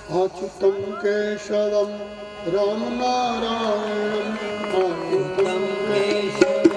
अच्युतं केशवं रामनारायणं अच्युतं केशवं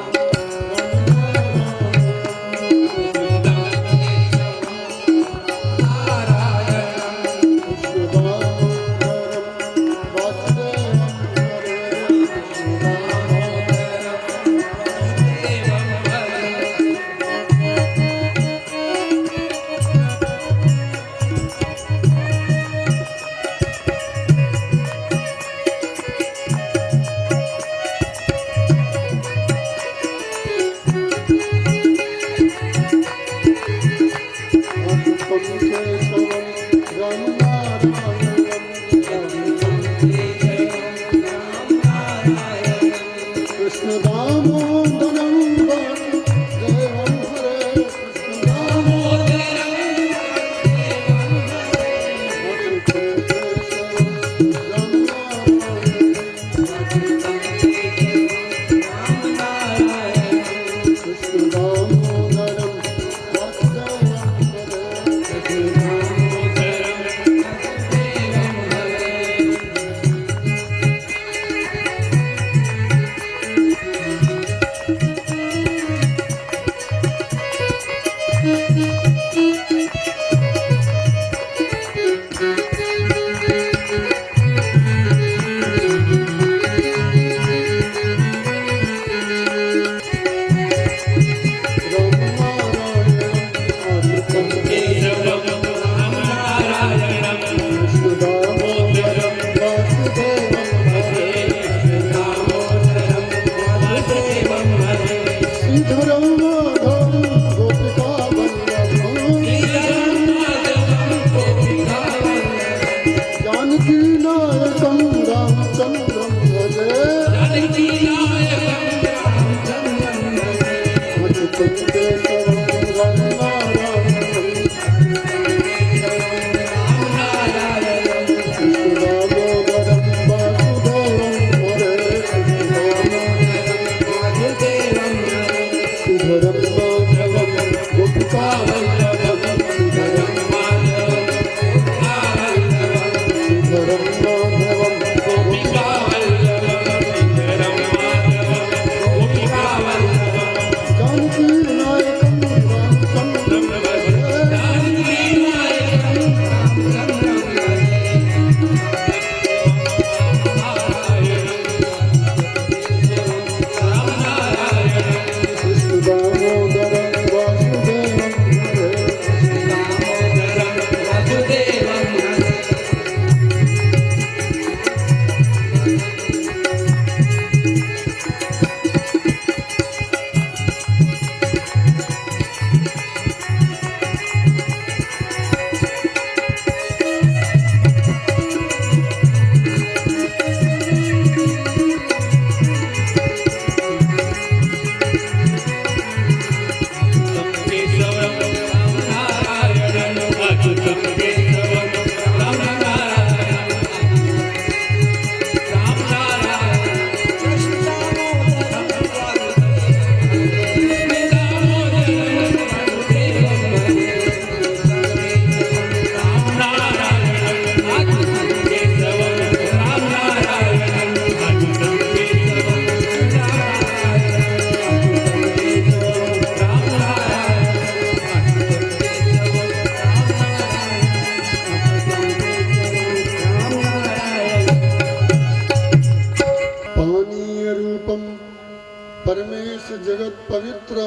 परमेश जगत पवित्र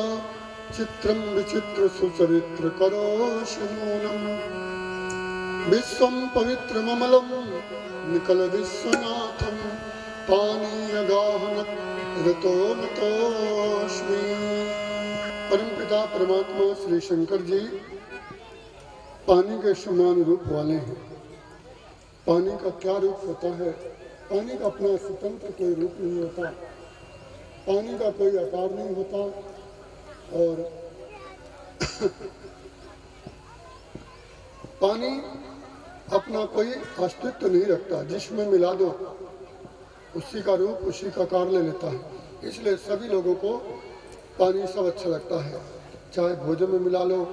चित्रम विचित्र सुचरित्र करोशनूनम विश्वम पवित्र ममलम निकल विश्वनाथम पानीय गाहन रतो नतोस्मि। परम पिता परमात्मा श्री शंकर जी पानी के समान रूप वाले हैं। पानी का क्या रूप होता है? पानी का अपना स्वतंत्र कोई रूप नहीं होता, पानी का कोई आकार नहीं होता और पानी अपना कोई अस्तित्व नहीं रखता, जिसमें मिला दो उसी का रूप उसी का आकार ले लेता है। इसलिए सभी लोगों को पानी सब अच्छा लगता है, चाहे भोजन में मिला लो,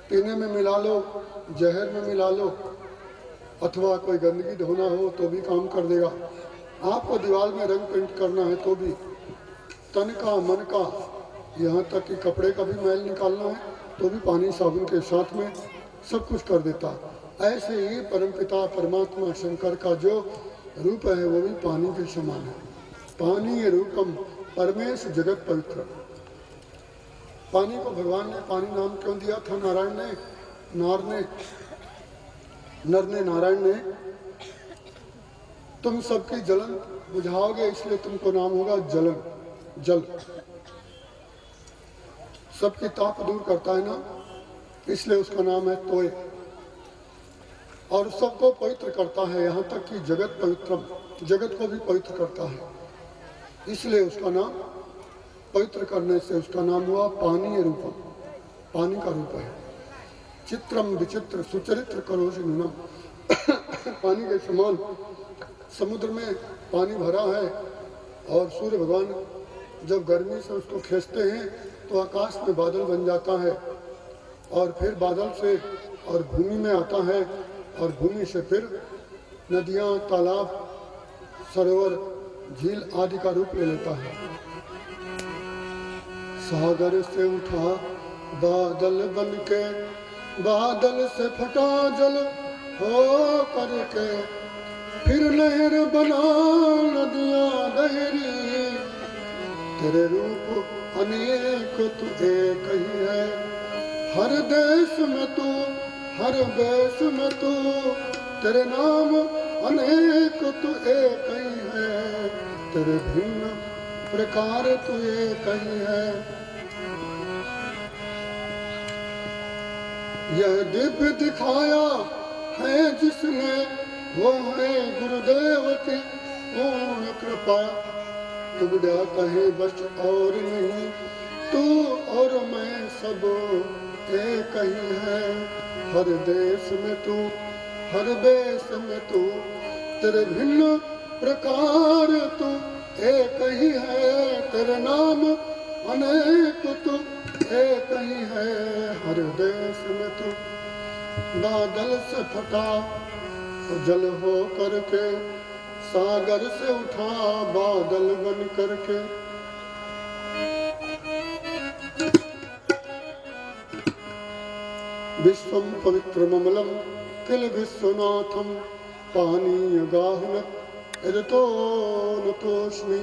पीने में मिला लो, जहर में मिला लो, अथवा कोई गंदगी धोना हो तो भी काम कर देगा। आपको दीवार में रंग पेंट करना है तो भी, तन का मन का यहाँ तक कि कपड़े का भी मैल निकालना है तो भी पानी साबुन के साथ में सब कुछ कर देता। ऐसे ही परमपिता परमात्मा शंकर का जो रूप है वो भी पानी के समान है। पानी रूपम परमेश जगत पवित्र। पानी को भगवान ने पानी नाम क्यों दिया था? नारायण ने, नर ने नारायण ने, तुम सबकी जलन बुझाओगे इसलिए तुमको नाम होगा जलन, जल। सबकी ताप दूर करता है ना, इसलिए उसका नाम है तोय। और सबको पवित्र करता है, यहाँ तक कि जगत पवित्रम, जगत को भी पवित्र करता है, इसलिए उसका नाम, पवित्र करने से उसका नाम हुआ पानी रूपम, पानी का रूप है। चित्रम विचित्र सुचरित्र करोषि नूनम। पानी के समान समुद्र में पानी भरा है और सूर्य भगवान जब गर्मी से उसको खींचते हैं तो आकाश में बादल बन जाता है और फिर बादल से और भूमि में आता है और भूमि से फिर नदियाँ, तालाब, सरोवर, झील आदि का रूप ले लेता है। सागर से उठा बादल बनके, बादल से फटा जल हो करके, फिर लहर बना नदियाँ गहरी, तेरे रूप अनेक तू एक ही है, हर देश में तू, हर देश में तू, तेरे नाम अनेक तू एक ही है, तेरे भिन्न प्रकार तू एक ही है। यह दिव्य दिखाया है जिसने, वो है गुरुदेव की पूर्ण कृपा। तुगड़ा कहे बस और नहीं, तू और मैं सब एक ही है, हर देश में तू, हर देश में तू, तेरे भिन्न प्रकार तू एक ही है, तेरे नाम अनेक तू एक ही है, हर देश में तू। बादल से फटा जल हो करके, सागर से उठा बादल बन करके। विश्वम पवित्रममलम किल विश्वनाथम, पानीय गाहुन यदतो नतोष्मि।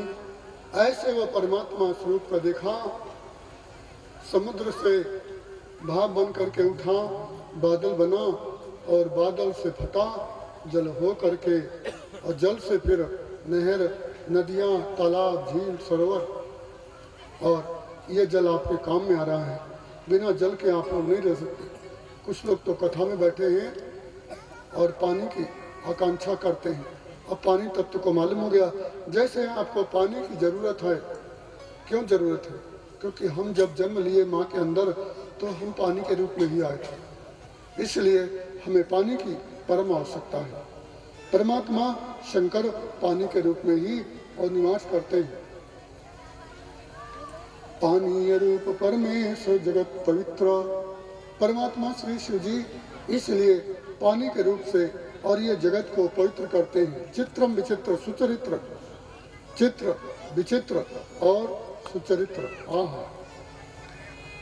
ऐसे वो परमात्मा स्वरूप का देखा, समुद्र से भाप बन करके उठा, बादल बना और बादल से फटा जल हो करके, और जल से फिर नहर, नदियाँ, तालाब, झील, सरोवर। और ये जल आपके काम में आ रहा है, बिना जल के आप लोग नहीं रह सकते। कुछ लोग तो कथा में बैठे हैं और पानी की आकांक्षा करते हैं। अब पानी तत्व को मालूम हो गया, जैसे आपको पानी की ज़रूरत है। क्यों ज़रूरत है? क्योंकि हम जब जन्म लिए माँ के अंदर तो हम पानी के रूप में ही आए थे, इसलिए हमें पानी की परम आवश्यकता है। परमात्मा शंकर पानी के रूप में ही और निवास करते हैं। पानीय रूप परमेश्वर जगत पवित्र। परमात्मा श्री शिव जी इसलिए पानी के रूप से और ये जगत को पवित्र करते हैं। चित्रम विचित्र सुचरित्र, चित्र विचित्र और सुचरित्र। आहा,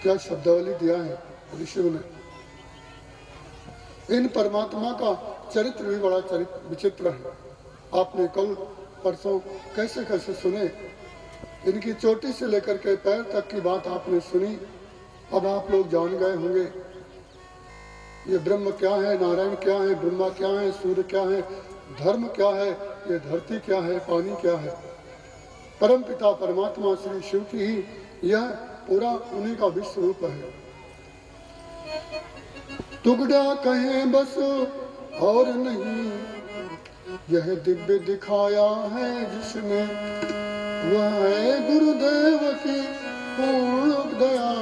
क्या शब्दावली दिया है ऋषियों ने। इन परमात्मा का चरित्र भी बड़ा चरित्र विचित्र है। आपने कल परसों कैसे कैसे सुने, इनकी चोटी से लेकर के पैर तक की बात आपने सुनी। अब आप लोग जान गए होंगे ये ब्रह्म क्या है, नारायण क्या है, ब्रह्मा क्या है, सूर्य क्या है, धर्म क्या है, ये धरती क्या है, पानी क्या है। परम पिता परमात्मा श्री शिव की ही यह पूरा उन्हीं का विश्व रूप है। टुकड़ा कहे बस और नहीं, यह दिव्य दिखाया है जिसने, वह है गुरुदेव की पूर्ण दया,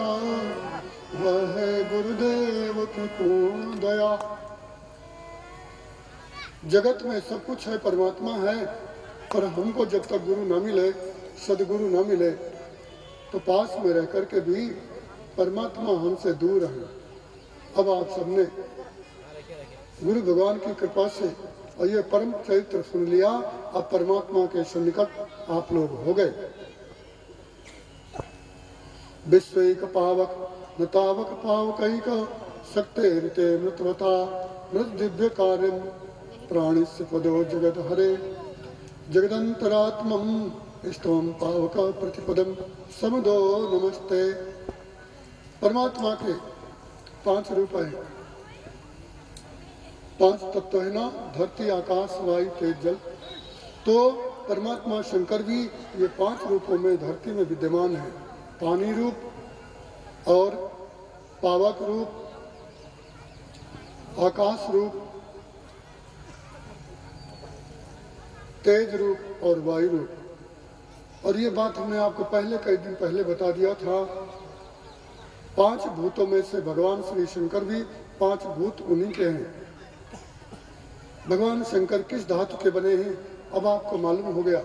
वह है गुरुदेव की पूर्ण दया। जगत में सब कुछ है, परमात्मा है, पर हमको जब तक गुरु न मिले, सदगुरु न मिले, तो पास में रह कर के भी परमात्मा हमसे दूर है। अब आप सबने गुरु भगवान की कृपा से और ये परम चरित्र सुन लिया, अब परमात्मा के सन्निकट आप लोग हो गए। विश्व एक पावक न तावक पावकैक शक्ते ऋते मृतवता मृत दिव्य कार्यम प्राणिस्य पदो जगत हरे जगदंतरात्मम स्तवम पावक प्रतिपदम समदो नमस्ते। परमात्मा के 5 रूप हैं, 5 तत्व है ना, धरती आकाश वायु तेज जल। तो परमात्मा शंकर भी ये 5 रूपों में धरती में विद्यमान है। पानी रूप और पावक रूप, आकाश रूप, तेज रूप और वायु रूप। और ये बात हमने आपको पहले कई दिन पहले बता दिया था। 5 भूतों में से भगवान श्री शंकर भी 5 भूत उन्हीं के हैं। भगवान शंकर किस धातु के बने हैं अब आपको मालूम हो गया।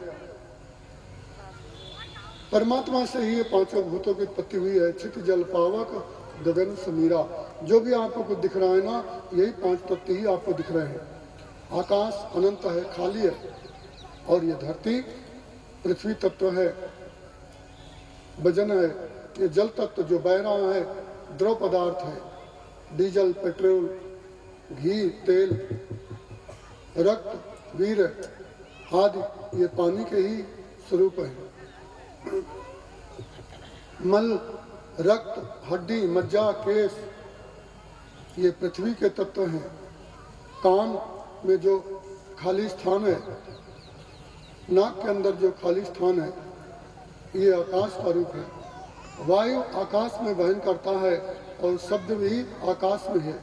परमात्मा से ही ये 5 भूतों की उत्पत्ति हुई है। क्षिति जल पावक गगन समीरा। जो भी आपको कुछ दिख रहा है ना, यही 5 तत्व ही आपको दिख रहे हैं। आकाश अनंत है, खाली है, और ये धरती पृथ्वी तत्व है, वजन है। ये जल तत्व जो बह रहा है द्रव पदार्थ है, डीजल, पेट्रोल, घी, तेल, रक्त, वीर आदि ये पानी के ही स्वरूप है। मल, रक्त, हड्डी, मज्जा, केश ये पृथ्वी के तत्व हैं। कान में जो खाली स्थान है, नाक के अंदर जो खाली स्थान है, ये आकाश का रूप है। वायु आकाश में वहन करता है और शब्द भी आकाश में है।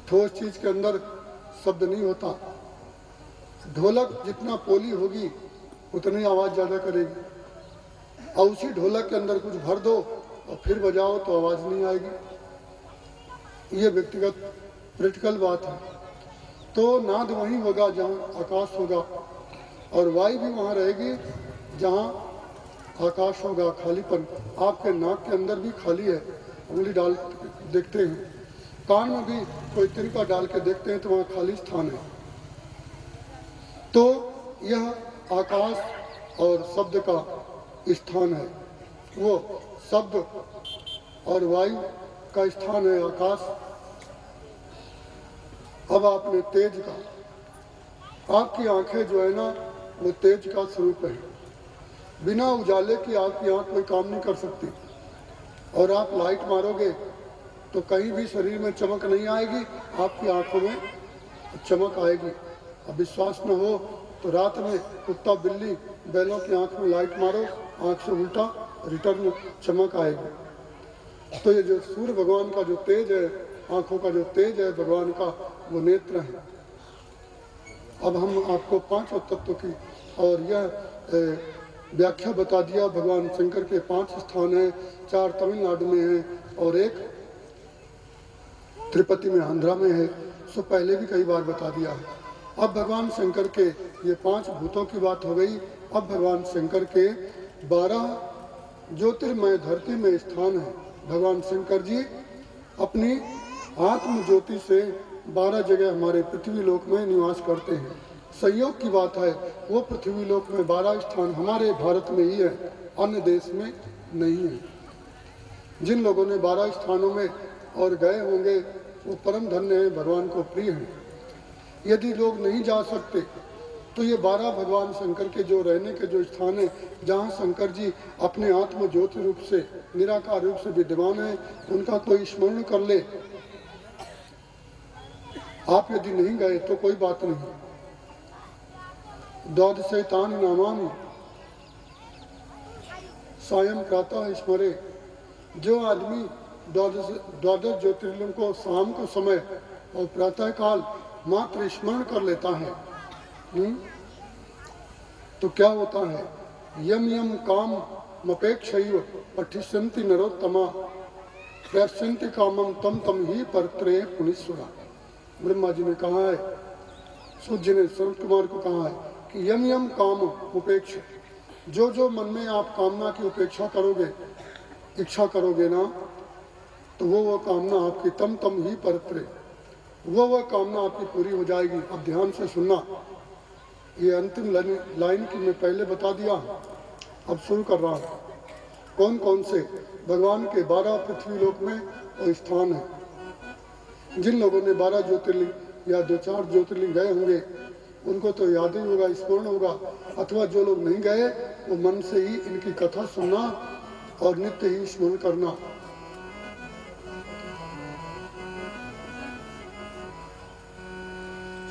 ठोस चीज के अंदर शब्द नहीं होता। ढोलक जितना पोली होगी उतनी आवाज ज्यादा करेगी, और उसी ढोलक के अंदर कुछ भर दो और फिर बजाओ तो आवाज नहीं आएगी। ये व्यक्तिगत प्रैक्टिकल बात है। तो नाद वहीं होगा जहाँ आकाश होगा, और वायु भी वहाँ रहेगी जहाँ आकाश होगा। खालीपन आपके नाक के अंदर भी खाली है, उंगली डाल देखते हैं। कान में भी कोई तिनका डाल के देखते हैं तो वहाँ खाली स्थान है। तो यह आकाश और शब्द का स्थान है। वो शब्द और वायु का स्थान है आकाश। अब आपने तेज का, आपकी आंखें जो है ना वो तेज का स्वरूप है। बिना उजाले की आपकी आंख कोई काम नहीं कर सकती, और आप लाइट मारोगे तो कहीं भी शरीर में चमक नहीं आएगी, आपकी आंखों में चमक आएगी। अब विश्वास न हो तो रात में कुत्ता बिल्ली बैलों की आंख में लाइट मारो, आंख से उल्टा रिटर्न चमक आएगी। तो ये जो सूर्य भगवान का जो तेज है, आंखों का जो तेज है भगवान का, वो नेत्र है। अब हम आपको 5 तत्व की और यह व्याख्या बता दिया। भगवान शंकर के 5 स्थान हैं, 4 तमिलनाडु में हैं और 1 तिरुपति में आंध्रा में है। सो पहले भी कई बार बता दिया है। अब भगवान शंकर के ये 5 भूतों की बात हो गई। अब भगवान शंकर के 12 ज्योतिर्मय धरती में स्थान है। भगवान शंकर जी अपनी आत्म ज्योति से 12 जगह हमारे पृथ्वी लोक में निवास करते हैं। संयोग की बात है, वो पृथ्वी लोक में 12 स्थान हमारे भारत में ही है, अन्य देश में नहीं है। जिन लोगों ने 12 स्थानों में और गए होंगे वो परम धन्य है, भगवान को प्रिय है। यदि लोग नहीं जा सकते तो ये 12 भगवान शंकर के जो रहने के जो स्थान है, जहाँ शंकर जी अपने आत्म ज्योति रूप से, निराकार रूप से विद्यमान है, उनका कोई स्मरण कर ले। आप यदि नहीं गए तो कोई बात नहीं। 12 नामानि सायं प्रातः स्मरे। जो आदमी 12 ज्योतिर्लिंग को शाम को समय और प्रातः काल मात्र स्मरण कर लेता है, तो क्या होता है? यम यम काम अपेक्षैव पठिष्यन्ति नरोत्तमा प्रश्यन्ति कामम तम तम ही परत्रे पुनीश्वरा। ब्रह्मा जी ने कहा है, सूर्य जी ने शरद कुमार को कहा है कि यम यम काम उपेक्ष, जो जो मन में आप कामना की उपेक्षा करोगे, इच्छा करोगे ना, तो वो कामना आपकी तम तम ही परत्रे वह कामना आपकी पूरी हो जाएगी। अब ध्यान से सुनना, ये अंतिम लाइन की मैं पहले बता दिया, अब शुरू कर रहा हूँ। कौन कौन से भगवान के 12 पृथ्वी लोक में और स्थान है। जिन लोगों ने 12 ज्योतिर्लिंग या 2-4 ज्योतिर्लिंग गए होंगे उनको तो याद ही होगा, स्मरण होगा, अथवा जो लोग नहीं गए वो मन से ही इनकी कथा सुनना और नित्य ही स्मरण करना।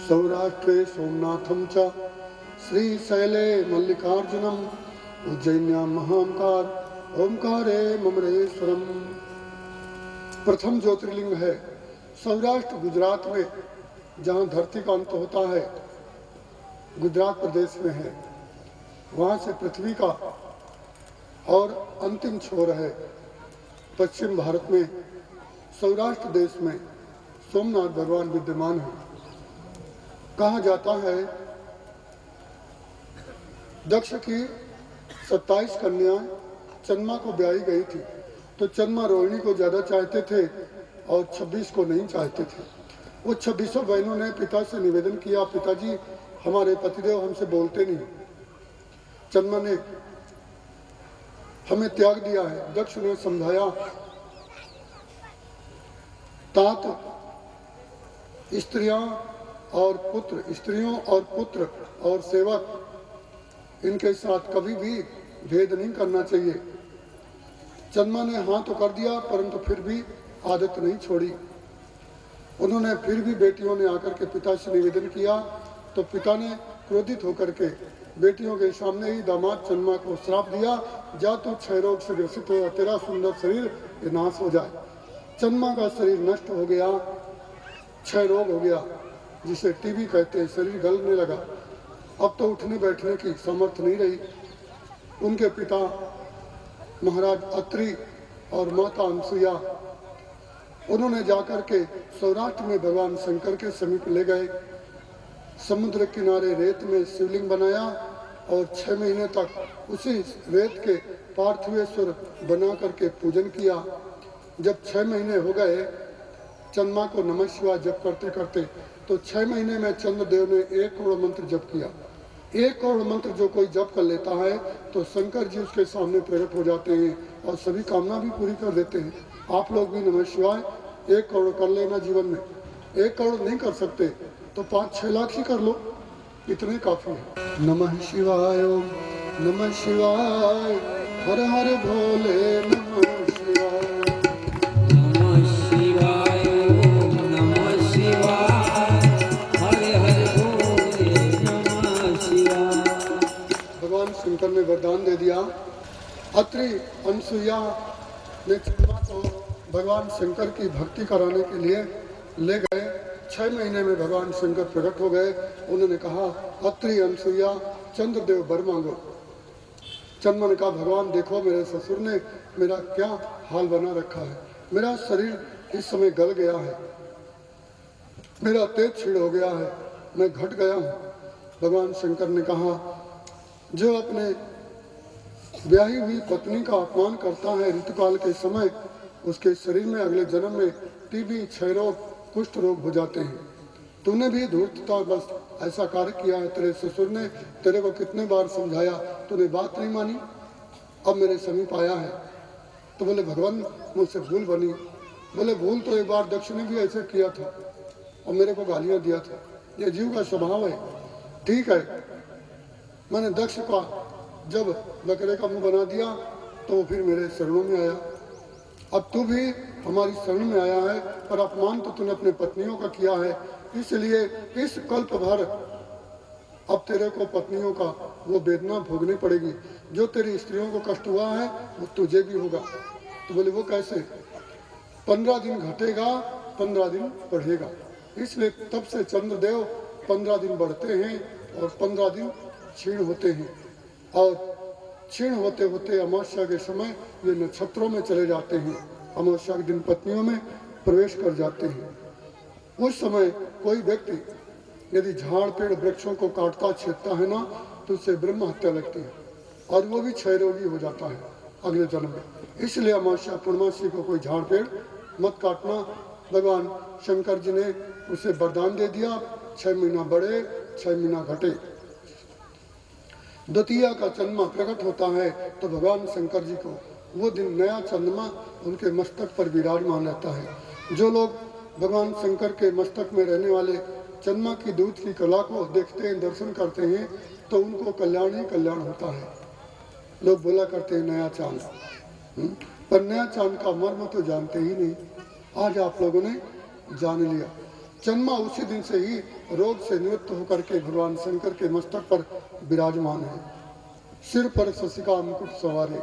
सौराष्ट्रे सोमनाथम च श्रीशैले मल्लिकार्जुनम उज्जैन्यां महांकार ओंकारे ममरेश्वरम। प्रथम ज्योतिर्लिंग है सौराष्ट्र गुजरात में, जहाँ धरती का अंत होता है, गुजरात प्रदेश में है। वहाँ से पृथ्वी का और अंतिम छोर है पश्चिम भारत में, सौराष्ट्र देश में सोमनाथ भगवान विद्यमान है। कहा जाता है दक्ष की 27 कन्याएं चंद्रमा को ब्याही गई थी, तो चंद्रमा रोहिणी को ज़्यादा चाहते थे और 26 को नहीं चाहते थे। वो 26 बहनों ने पिता से निवेदन किया, पिताजी हमारे पतिदेव हमसे बोलते नहीं, चंद्रमा ने हमें त्याग दिया है। दक्ष ने समझाया, तात स्त्रियों और पुत्र और सेवक, इनके साथ कभी भी भेद नहीं करना चाहिए। चंद्रमा ने हाँ तो कर दिया, परंतु फिर भी आदत नहीं छोड़ी। उन्होंने फिर भी बेटियों ने आकर के पिता से निवेदन किया, तो पिता ने क्रोधित होकर के बेटियों के सामने ही दामाद चंद्रमा को श्राप दिया, जा तू क्षय रोग से ग्रसित हो, तेरा सुंदर शरीर ये नाश हो जाए। चंद्रमा का शरीर नष्ट हो गया, क्षय रोग हो गया, जिसे टीबी कहते हैं, शरीर गलने लगा। अब तो उठने बैठने की समर्थ नहीं रही। उनके पिता महाराज अत्रि और माता अनसुईया, उन्होंने जाकर के सौराष्ट्र में भगवान शंकर के समीप ले गए। समुद्र किनारे रेत में शिवलिंग बनाया और 6 महीने तक उसी रेत के पार्थिवेश्वर बना करके पूजन किया। जब 6 महीने हो गए चंद्रमा को नमः शिवाय जप करते करते, तो 6 महीने में चंद्रदेव ने 1 करोड़ मंत्र जप किया। 1 करोड़ मंत्र जो कोई जप कर लेता है तो शंकर जी उसके सामने प्रकट हो जाते हैं और सभी कामना भी पूरी कर देते हैं। आप लोग भी नमः शिवाय 1 करोड़ कर लेना जीवन में। 1 करोड़ नहीं कर सकते तो 5-6 लाख ही कर लो, इतने काफी है। नमः शिवाय ओम नमः शिवाय, हर हर भोले नमः शिवाय। नमः शिवाय ओम नमः शिवाय, हर हर भोले नमः शिवाय। भगवान शंकर ने वरदान दे दिया। अत्रि अनसुईया ने चंद्रमा को भगवान शंकर की भक्ति कराने के लिए ले गए। 6 महीने में भगवान शंकर प्रकट हो गए। उन्होंने कहा, अत्रि अनसुईया चंद्रदेव वर मांगो। चंद्रमा ने कहा, भगवान देखो मेरे ससुर ने मेरा क्या हाल बना रखा है, मेरा शरीर इस समय गल गया है, मेरा तेज छीड़ हो गया है, मैं घट गया हूँ। भगवान शंकर ने कहा, जो अपने ब्याही हुई पत्नी का अपमान करता है ऋतुकाल के समय, उसके शरीर में अगले जन्म में टीबी, क्षय रोग, कुष्ठ रोग हो जाते हैं। तूने भी धूर्तता बस ऐसा कार्य किया है। तेरे ससुर ने तेरे को कितने बार समझाया, तूने बात नहीं मानी, अब मेरे समीप आया है। तो बोले, भगवान मुझसे भूल बनी। बोले, भूल तो एक बार दक्ष ने भी ऐसे किया था और मेरे को गालियां दिया था, ये जीव का स्वभाव है। ठीक है, मैंने दक्ष का जब बकरे का मुंह बना दिया तो वो फिर मेरे शरणों में आया। अब तू भी हमारी शरण में आया है, पर अपमान तो तूने अपने पत्नियों का किया है, इसलिए इस कल्प भर अब तेरे को पत्नियों का वो वेदना भोगनी पड़ेगी। जो तेरी स्त्रियों को कष्ट हुआ है वो तुझे भी होगा। तो बोले, वो कैसे? 15 दिन घटेगा, 15 दिन बढ़ेगा। इसलिए तब से चंद्रदेव 15 दिन बढ़ते हैं और 15 दिन क्षीण होते हैं, और क्षीण होते होते अमावस्या के समय ये नक्षत्रों में चले जाते हैं। अमावस्या के दिन पत्नियों में प्रवेश कर जाते हैं। उस समय कोई व्यक्ति यदि झाड़ पेड़ वृक्षों को काटता छेदता है ना, तो उससे ब्रह्म हत्या लगती है और वो भी क्षय रोगी हो जाता है अगले जन्म में। इसलिए अमावस्या पूर्णमासी को कोई झाड़ पेड़ मत काटना, भगवान शंकर जी ने उसे वरदान दे दिया, 6 महीना बढ़े 6 महीना घटे। द्वितीया का चंद्रमा प्रकट होता है तो भगवान शंकर जी को वो दिन नया चंद्रमा उनके मस्तक पर विराजमान रहता है। जो लोग भगवान शंकर के मस्तक में रहने वाले चंद्रमा की दूत की कला को देखते हैं, दर्शन करते हैं, तो उनको कल्याण ही कल्याण होता है। लोग बोला करते हैं नया चांद, पर नया चांद का मर्म तो जानते ही नहीं। आज आप लोगों ने जान लिया। चंद्रमा उसी दिन से ही रोग से निवृत्त होकर के भगवान शंकर के मस्तक पर विराजमान है, सिर पर शशिका मुकुट सवारे।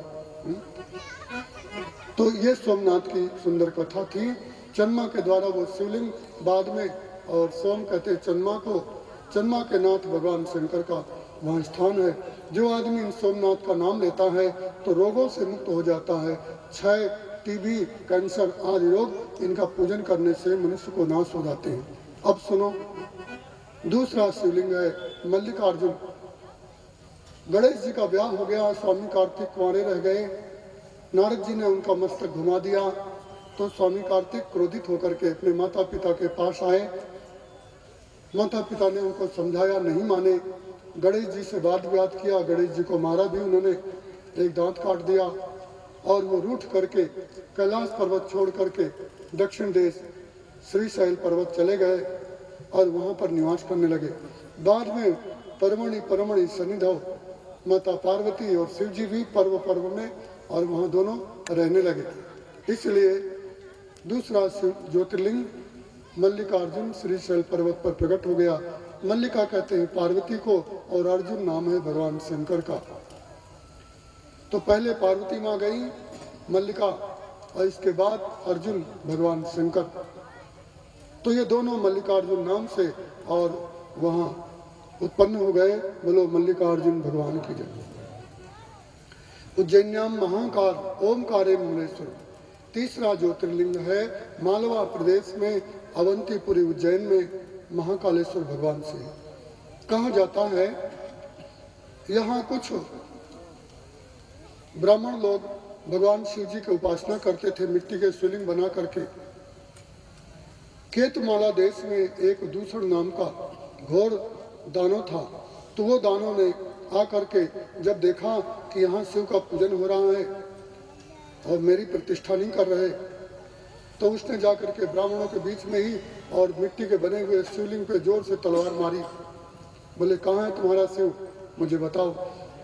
तो ये सोमनाथ की सुंदर कथा थी। चंद्रमा के द्वारा वो शिवलिंग बाद में, और सोम कहते चंद्रमा को, चंद्रमा के नाथ भगवान शंकर का वहाँ स्थान है। जो आदमी इन सोमनाथ का नाम लेता है तो रोगों से मुक्त हो जाता है। क्षय, टीबी, कैंसर आदि रोग इनका पूजन करने से मनुष्य को नाश हो जाते हैं। अब सुनो, दूसरा शिवलिंग है मल्लिकार्जुन। गणेश जी का ब्याह हो गया, स्वामी कार्तिक कुंवारे रह गए। नारद जी ने उनका मस्तक घुमा दिया तो स्वामी कार्तिक क्रोधित होकर के अपने माता पिता के पास आए। माता पिता ने उनको समझाया, नहीं माने। गणेश जी से वाद विवाद किया, गणेश जी को मारा भी उन्होंने, एक दांत काट दिया, और वो रूठ करके कैलाश पर्वत छोड़ करके दक्षिण देश श्रीशैल पर्वत चले गए और वहाँ पर निवास करने लगे। बाद में परमणि सन्निधव माता पार्वती और शिव जी भी पर्व पर्व में और वहाँ दोनों रहने लगे। इसलिए दूसरा ज्योतिर्लिंग मल्लिकार्जुन श्रीशैल पर्वत पर प्रकट हो गया। मल्लिका कहते हैं पार्वती को और अर्जुन नाम है भगवान शंकर का। तो पहले पार्वती माँ गई मल्लिका और इसके बाद अर्जुन भगवान शंकर। तो ये दोनों मल्लिकार्जुन नाम से और वहाँ उत्पन्न हो गए। बोलो मल्लिकार्जुन भगवान की जय। उज्जैन्याम महाकाल ओमकारे मुनेश्वर। तीसरा ज्योतिर्लिंग है मालवा प्रदेश में अवंतीपुरी उज्जैन में महाकालेश्वर भगवान से। कहा जाता है यहाँ कुछ ब्राह्मण लोग भगवान शिव जी की उपासना करते थे, मिट्टी के शिवलिंग बना करके। केतमाला देश में एक दूसर नाम का घोर दानव था। तो वो दानव ने आकर के जब देखा कि यहाँ शिव का पूजन हो रहा है और मेरी प्रतिष्ठा नहीं कर रहे, तो उसने जाकर के ब्राह्मणों के बीच में ही और मिट्टी के बने हुए शिवलिंग पे जोर से तलवार मारी। बोले कहाँ है तुम्हारा शिव, मुझे बताओ।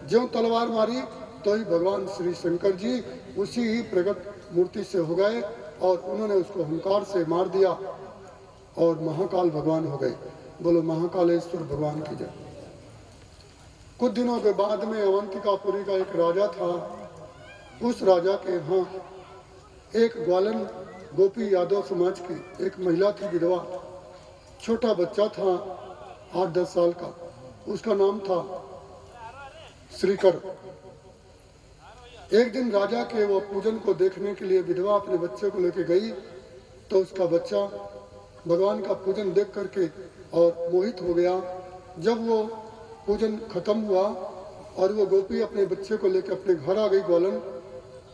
ज्यों तलवार मारी तो ही भगवान श्री शंकर जी उसी ही प्रकट मूर्ति से हो गए और उन्होंने उसको हुंकार से मार दिया और महाकाल भगवान हो गए। बोलो महाकालेश्वर भगवान की जय। कुछ दिनों के बाद में अवंतिकापुरी का एक राजा था। उस राजा के यहाँ एक ग्वालन गोपी यादव समाज की एक महिला थी, विधवा। छोटा बच्चा था 8-10 साल का, उसका नाम था श्रीकर। एक दिन राजा के वो पूजन को देखने के लिए विधवा अपने बच्चे को लेकर गई तो उसका बच्चा भगवान का पूजन देख करके और मोहित हो गया। जब वो पूजन खत्म हुआ और वो गोपी अपने बच्चे को लेकर अपने घर आ गई ग्वालन,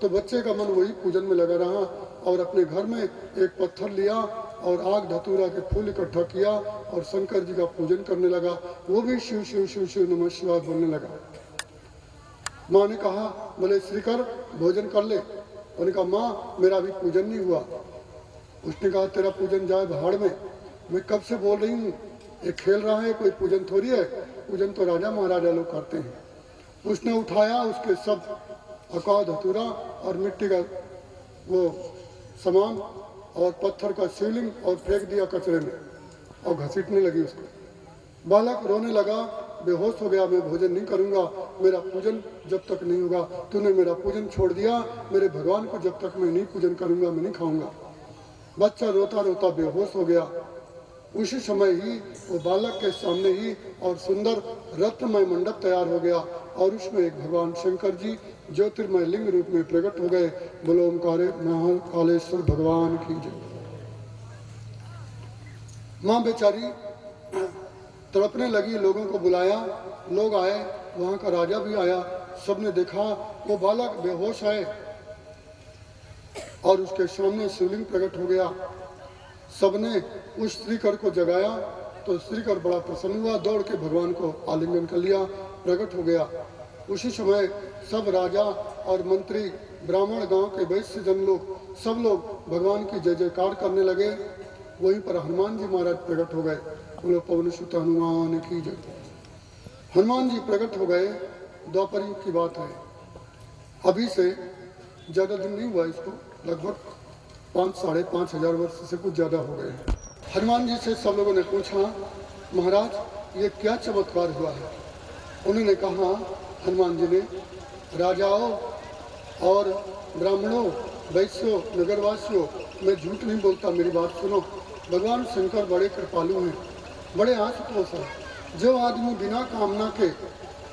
तो बच्चे का मन वही पूजन में लगा रहा और अपने घर में एक पत्थर लिया और आग धतूरा के फूल इकट्ठा किया और शंकर जी का पूजन करने लगा। वो भी शिव शिव शिव शिव नमः शिवाय बोलने लगा। माँ ने कहा, बोले श्रीकर भोजन कर ले। उन्होंने कहा माँ मेरा अभी पूजन नहीं हुआ। उसने कहा तेरा पूजन जाए भाड़ में, मैं कब से बोल रही हूँ, ये खेल रहा है, कोई पूजन थोड़ी है, पूजन तो राजा महाराजा लोग करते हैं। उसने उठाया उसके सब अकाव धतूरा और मिट्टी का वो सामान और पत्थर का शिवलिंग और फेंक दिया कचरे में और घसीटने लगी उसको। बालक रोने लगा, बेहोश हो गया, मैं भोजन नहीं करूंगा, मेरा पूजन जब तक नहीं होगा। तूने मेरा पूजन छोड़ दिया, मेरे भगवान को जब तक मैं नहीं पूजन करूंगा मैं नहीं खाऊंगा। बच्चा रोता रोता बेहोश हो गया। उसी समय ही वो बालक के सामने ही और सुंदर रत्नमय मंडप तैयार हो गया और उसमें एक भगवान शंकर जी ज्योतिर्मय लिंग रूप में प्रकट हो गए। बोलो ओमकारे महाकालेश्वर भगवान की जय। माँ बेचारी तड़पने लगी, लोगों को बुलाया, लोग आए, वहाँ का राजा भी आया। सबने देखा वो बालक बेहोश है और उसके सामने शिवलिंग प्रकट हो गया। सबने उस श्रीकर को जगाया तो श्रीकर बड़ा प्रसन्न हुआ, दौड़ के भगवान को आलिंगन कर लिया, प्रकट हो गया। उसी समय सब राजा और मंत्री, ब्राह्मण, गांव के वैश्य जन लोग, सब लोग भगवान की जय जयकार करने लगे। वहीं पर हनुमान जी महाराज प्रकट हो गए। बोलो पवन सुत हनुमान की जय। हनुमान जी प्रकट हो गए। द्वापर युग की बात है, अभी से ज़्यादा दिन नहीं हुआ इसको, लगभग 5-5.5 हजार वर्ष से कुछ ज़्यादा हो गए। हनुमान जी से सब लोगों ने पूछा, महाराज ये क्या चमत्कार हुआ है? उन्होंने कहा, हनुमान जी ने, राजाओं और ब्राह्मणों, वैश्यों, नगरवासियों, मैं झूठ नहीं बोलता, मेरी बात सुनो। भगवान शंकर बड़े कृपालु हैं, बड़े आशुतोष हैं। जो आदमी बिना कामना के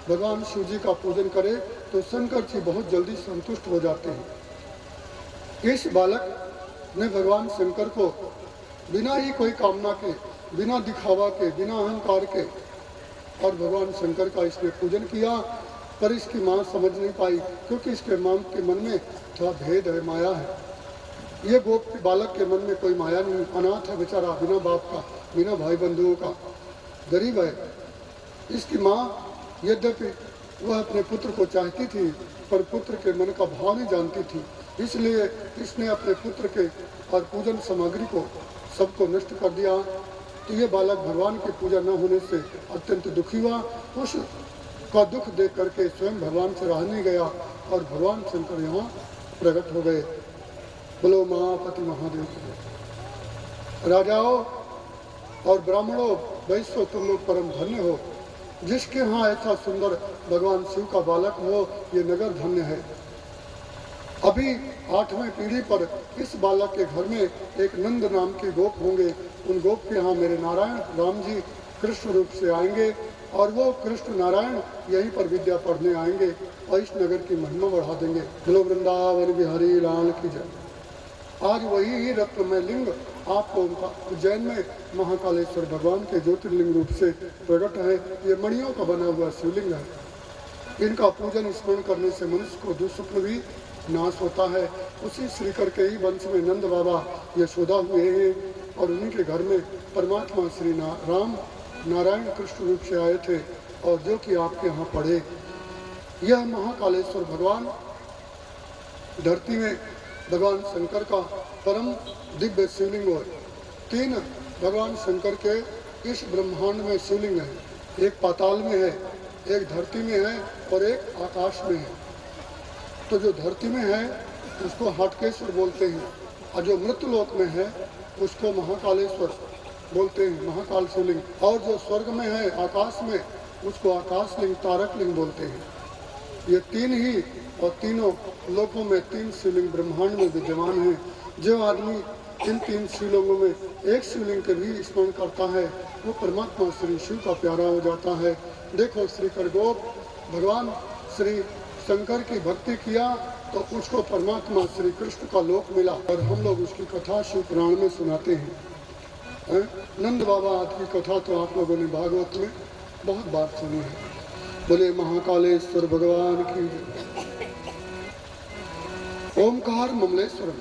भगवान शिव जी का पूजन करे तो शंकर जी बहुत जल्दी संतुष्ट हो जाते हैं। इस बालक ने भगवान शंकर को बिना ही कोई कामना के, बिना दिखावा के, बिना अहंकार के, और भगवान शंकर का इसने पूजन किया। पर इसकी माँ समझ नहीं पाई, क्योंकि इसके माँ के मन में थोड़ा भेद है, माया है। ये गोप के बालक के मन में कोई माया नहीं, अनाथ है बेचारा, बिना बाप का, बिना भाई बंधुओं का, गरीब है। इसकी माँ यद्यपि वह अपने पुत्र को चाहती थी, पर पुत्र के मन का भाव नहीं जानती थी, इसलिए इसने अपने पुत्र के और पूजन सामग्री को सबको नष्ट कर दिया। तो ये बालक भगवान की पूजा न होने से अत्यंत दुखी हुआ। उस का दुख देख करके स्वयं भगवान से रह नहीं गया और भगवान शंकर यहाँ प्रकट हो गए। बोलो महापति महादेव की। राजाओं और ब्राह्मणों, वैश्यों, तुम लोग परम धन्य हो, जिसके यहाँ ऐसा सुंदर भगवान शिव का बालक हो, ये नगर धन्य है। अभी 8वें पीढ़ी पर इस बालक के घर में एक नंद नाम के गोप होंगे। उन गोप के यहाँ मेरे नारायण राम जी कृष्ण रूप से आएंगे और वो कृष्ण नारायण यहीं पर विद्या पढ़ने आएंगे और इस नगर की महिमा बढ़ा देंगे। बोलो वृंदावन बिहारी लाल की जय। आज वही रत्नमय लिंग आपको उज्जैन में महाकालेश्वर भगवान के ज्योतिर्लिंग रूप से प्रकट है। ये मणियों का बना हुआ शिवलिंग है। इनका पूजन स्मरण करने से मनुष्य को दुष्स्वप्न भी नाश होता है। उसी श्रीकर के ही वंश में नंद बाबा यशोदा हुए हैं और उन्हीं के घर में परमात्मा श्री राम नारायण कृष्ण रूप से आए थे और जो कि आपके यहाँ पढ़े। यह महाकालेश्वर भगवान धरती में भगवान शंकर का परम दिव्य शिवलिंग है। 3 भगवान शंकर के इस ब्रह्मांड में शिवलिंग है। एक पाताल में है, एक धरती में है और एक आकाश में है। तो जो धरती में है उसको हाटकेश्वर बोलते हैं और जो मृत्युलोक में है उसको महाकालेश्वर बोलते हैं, महाकाल शिवलिंग। और जो स्वर्ग में है आकाश में उसको आकाशलिंग, तारक लिंग बोलते हैं। ये 3 ही और तीनों लोकों में 3 शिवलिंग ब्रह्मांड में विद्यमान हैं। जो आदमी इन 3 शिवलिंगों में एक शिवलिंग के भी स्मरण करता है वो परमात्मा श्री शिव का प्यारा हो जाता है। देखो श्री करगोप भगवान श्री शंकर की भक्ति किया तो उसको परमात्मा श्री कृष्ण का लोक मिला और हम लोग उसकी कथा शिव पुराण में सुनाते हैं। नंद बाबा आदि की कथा तो आप लोगों ने भागवत में बहुत बार सुनी है। बोले महाकालेश्वर भगवान की। ओमकार ममलेश्वरम।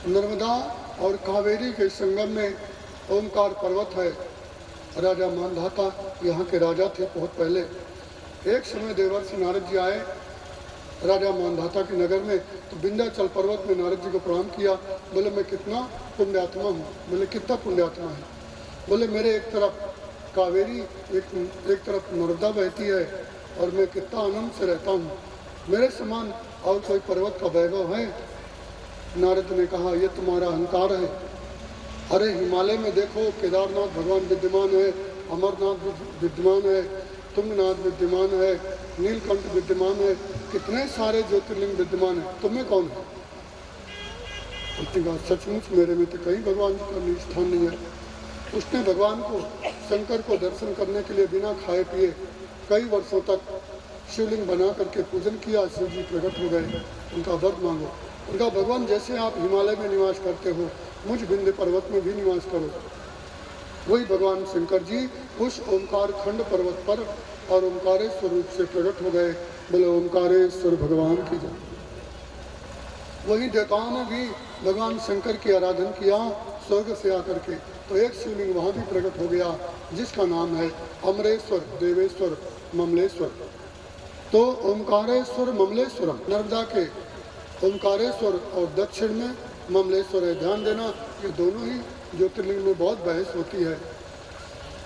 नर्मदा और कावेरी के संगम में ओमकार पर्वत है। राजा मानधाता यहाँ के राजा थे बहुत पहले। एक समय देवर्षि नारद जी आए राजा मानधाता के नगर में, तो विंध्याचल पर्वत में नारद जी को प्रणाम किया। बोले मैं कितना पुण्यात्मा हूँ। बोले कितना पुण्यात्मा है? बोले मेरे एक तरफ कावेरी, एक तरफ नर्मदा बहती है और मैं कितना आनंद से रहता हूँ। मेरे समान और कोई पर्वत का वैभव है? नारद ने कहा ये तुम्हारा अहंकार है। अरे हिमालय में देखो, केदारनाथ भगवान विद्यमान है, अमरनाथ विद्यमान है, तुंगनाथ विद्यमान है, नीलकंठ विद्यमान है, कितने सारे ज्योतिर्लिंग विद्यमान है, तुम्हें कौन है? उसने कहा सचमुच मेरे में तो कहीं भगवान का स्थान नहीं है। उसने भगवान को, शंकर को दर्शन करने के लिए बिना खाए पिए कई वर्षों तक शिवलिंग बना करके पूजन किया। शिव जी प्रकट हो गए, उनका वर मांगो। उनका भगवान जैसे आप हिमालय में निवास करते हो, मुझ विंध्य पर्वत में भी निवास करो। वही भगवान शंकर जी उस ओंकार खंड पर्वत पर और ओंकारेश्वर रूप से प्रकट हो गए। बोले ओंकारेश्वर भगवान की जय। वही देवताओं ने भी भगवान शंकर की आराधना किया स्वर्ग से आकर के, तो एक शिवलिंग वहाँ भी प्रकट हो गया जिसका नाम है अमरेश्वर, देवेश्वर, ममलेश्वर। तो ओमकारेश्वर ममलेश्वरम, नर्मदा के ओमकारेश्वर और दक्षिण में ममलेश्वर है। ध्यान देना, ये दोनों ही ज्योतिर्लिंग में बहुत बहस होती है।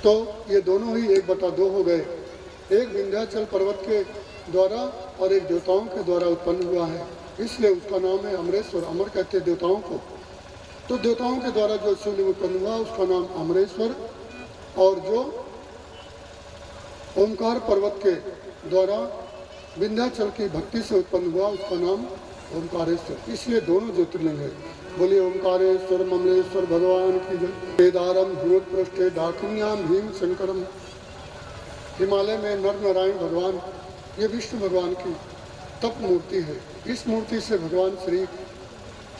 तो ये दोनों ही 1/2 हो गए, एक विंध्याचल पर्वत के द्वारा और एक देवताओं के द्वारा उत्पन्न हुआ है, इसलिए उसका नाम है अमरेश्वर। अमर कहते हैं देवताओं को। तो देवताओं के द्वारा जो शिवलिंग उत्पन्न हुआ उसका नाम अमरेश्वर, और जो ओमकार पर्वत के द्वारा विंध्याचल की भक्ति से उत्पन्न हुआ उसका नाम ओमकारेश्वर। इसलिए दोनों ज्योतिर्लिंग है। बोलिए ओमकारेश्वर ममलेश्वर भगवान की जय। केदारम हिमोत पृष्ठे डाकिन्याम भीम शंकरम, हिमालय में नर नारायण भगवान, ये विष्णु भगवान की तप मूर्ति है। इस मूर्ति से भगवान श्री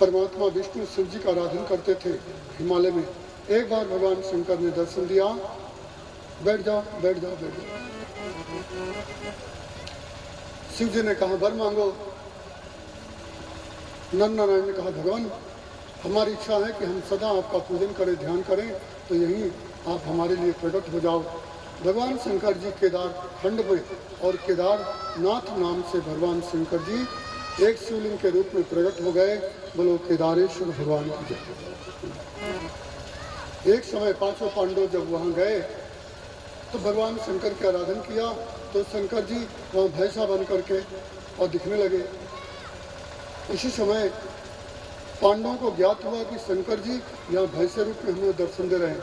परमात्मा विष्णु शिव जी का आराधन करते थे हिमालय में। एक बार भगवान शंकर ने दर्शन दिया, बैठ जाओ बैठ जाओ बैठ जाओ। शिव जी ने कहा वर मांगो। नर नारायण ने कहा भगवान हमारी इच्छा है कि हम सदा आपका पूजन करें, ध्यान करें, तो यहीं आप हमारे लिए प्रकट हो जाओ। भगवान शंकर जी केदार खंड में और केदारनाथ नाम से भगवान शंकर जी एक शिवलिंग के रूप में प्रकट हो गए। बोलो केदारेश्वर भगवान की जय। एक समय 5 पांडव जब वहाँ गए तो भगवान शंकर की आराधना किया, तो शंकर जी वहाँ भैंसा बन करके और दिखने लगे। उसी समय पांडवों को ज्ञात हुआ कि शंकर जी यहाँ भैंसे रूप में हमें दर्शन दे रहे हैं।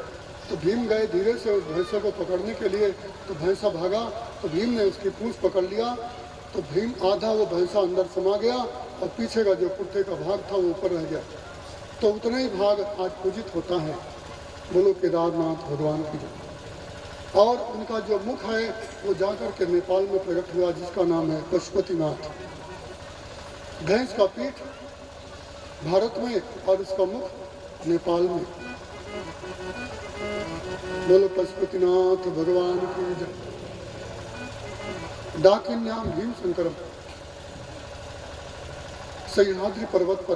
तो भीम गए धीरे से उस भैंसे को पकड़ने के लिए, तो भैंसा भागा, तो भीम ने उसकी पूंछ पकड़ लिया, तो भीम आधा वो भैंसा अंदर समा गया और पीछे का जो कुर्ते का भाग था वो ऊपर रह गया। तो उतना ही भाग आज पूजित होता है। बोलो केदारनाथ भगवान की जय। और उनका जो मुख है वो जाकर के नेपाल में प्रकट हुआ जिसका नाम है पशुपतिनाथ। भैंस का पीठ भारत में और उसका मुख नेपाल में। बोलो पशुपतिनाथ भगवान की जय। डाकिन्याम भीम शंकरम, सह्याद्री पर्वत पर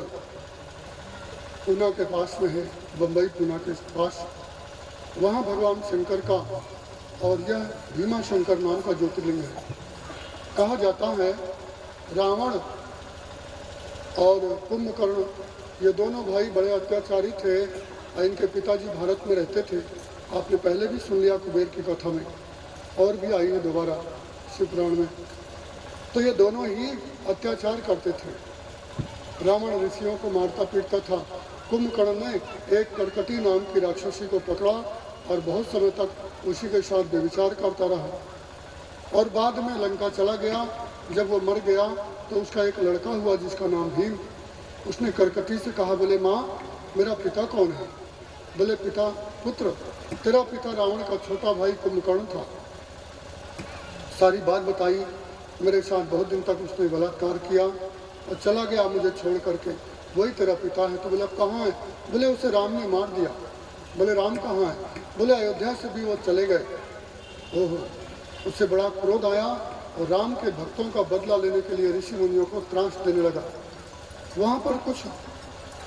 पूना के पास में है, बम्बई पूना के पास, वहाँ भगवान शंकर का और यह भीमा शंकर नाम का ज्योतिर्लिंग है। कहा जाता है रावण और कुंभकर्ण ये दोनों भाई बड़े अत्याचारी थे और इनके पिताजी भारत में रहते थे। आपने पहले भी सुन लिया कुबेर की कथा में, और भी आई है दोबारा शिव पुराण में। तो ये दोनों ही अत्याचार करते थे। रावण ऋषियों को मारता पीटता था। कुंभकर्ण ने एक कर्कटी नाम की राक्षसी को पकड़ा और बहुत समय तक उसी के साथ व्यभिचार करता रहा। और बाद में लंका चला गया। जब वो मर गया तो उसका एक लड़का हुआ जिसका नाम भीम। उसने कर्कटी से कहा, बोले माँ मेरा पिता कौन है? बोले पिता पुत्र, तेरा पिता रावण का छोटा भाई कुंभकर्ण था। सारी बात बताई। मेरे साथ बहुत दिन तक उसने बलात्कार किया और चला गया मुझे छोड़ करके, वही तेरा पिता है। तो बोले अब कहाँ है? बोले उसे राम ने मार दिया। बोले राम कहाँ है? बोले अयोध्या से भी वो चले गए। ओहो, उससे बड़ा क्रोध आया और राम के भक्तों का बदला लेने के लिए ऋषि मुनियों को त्रास देने लगा। वहाँ पर कुछ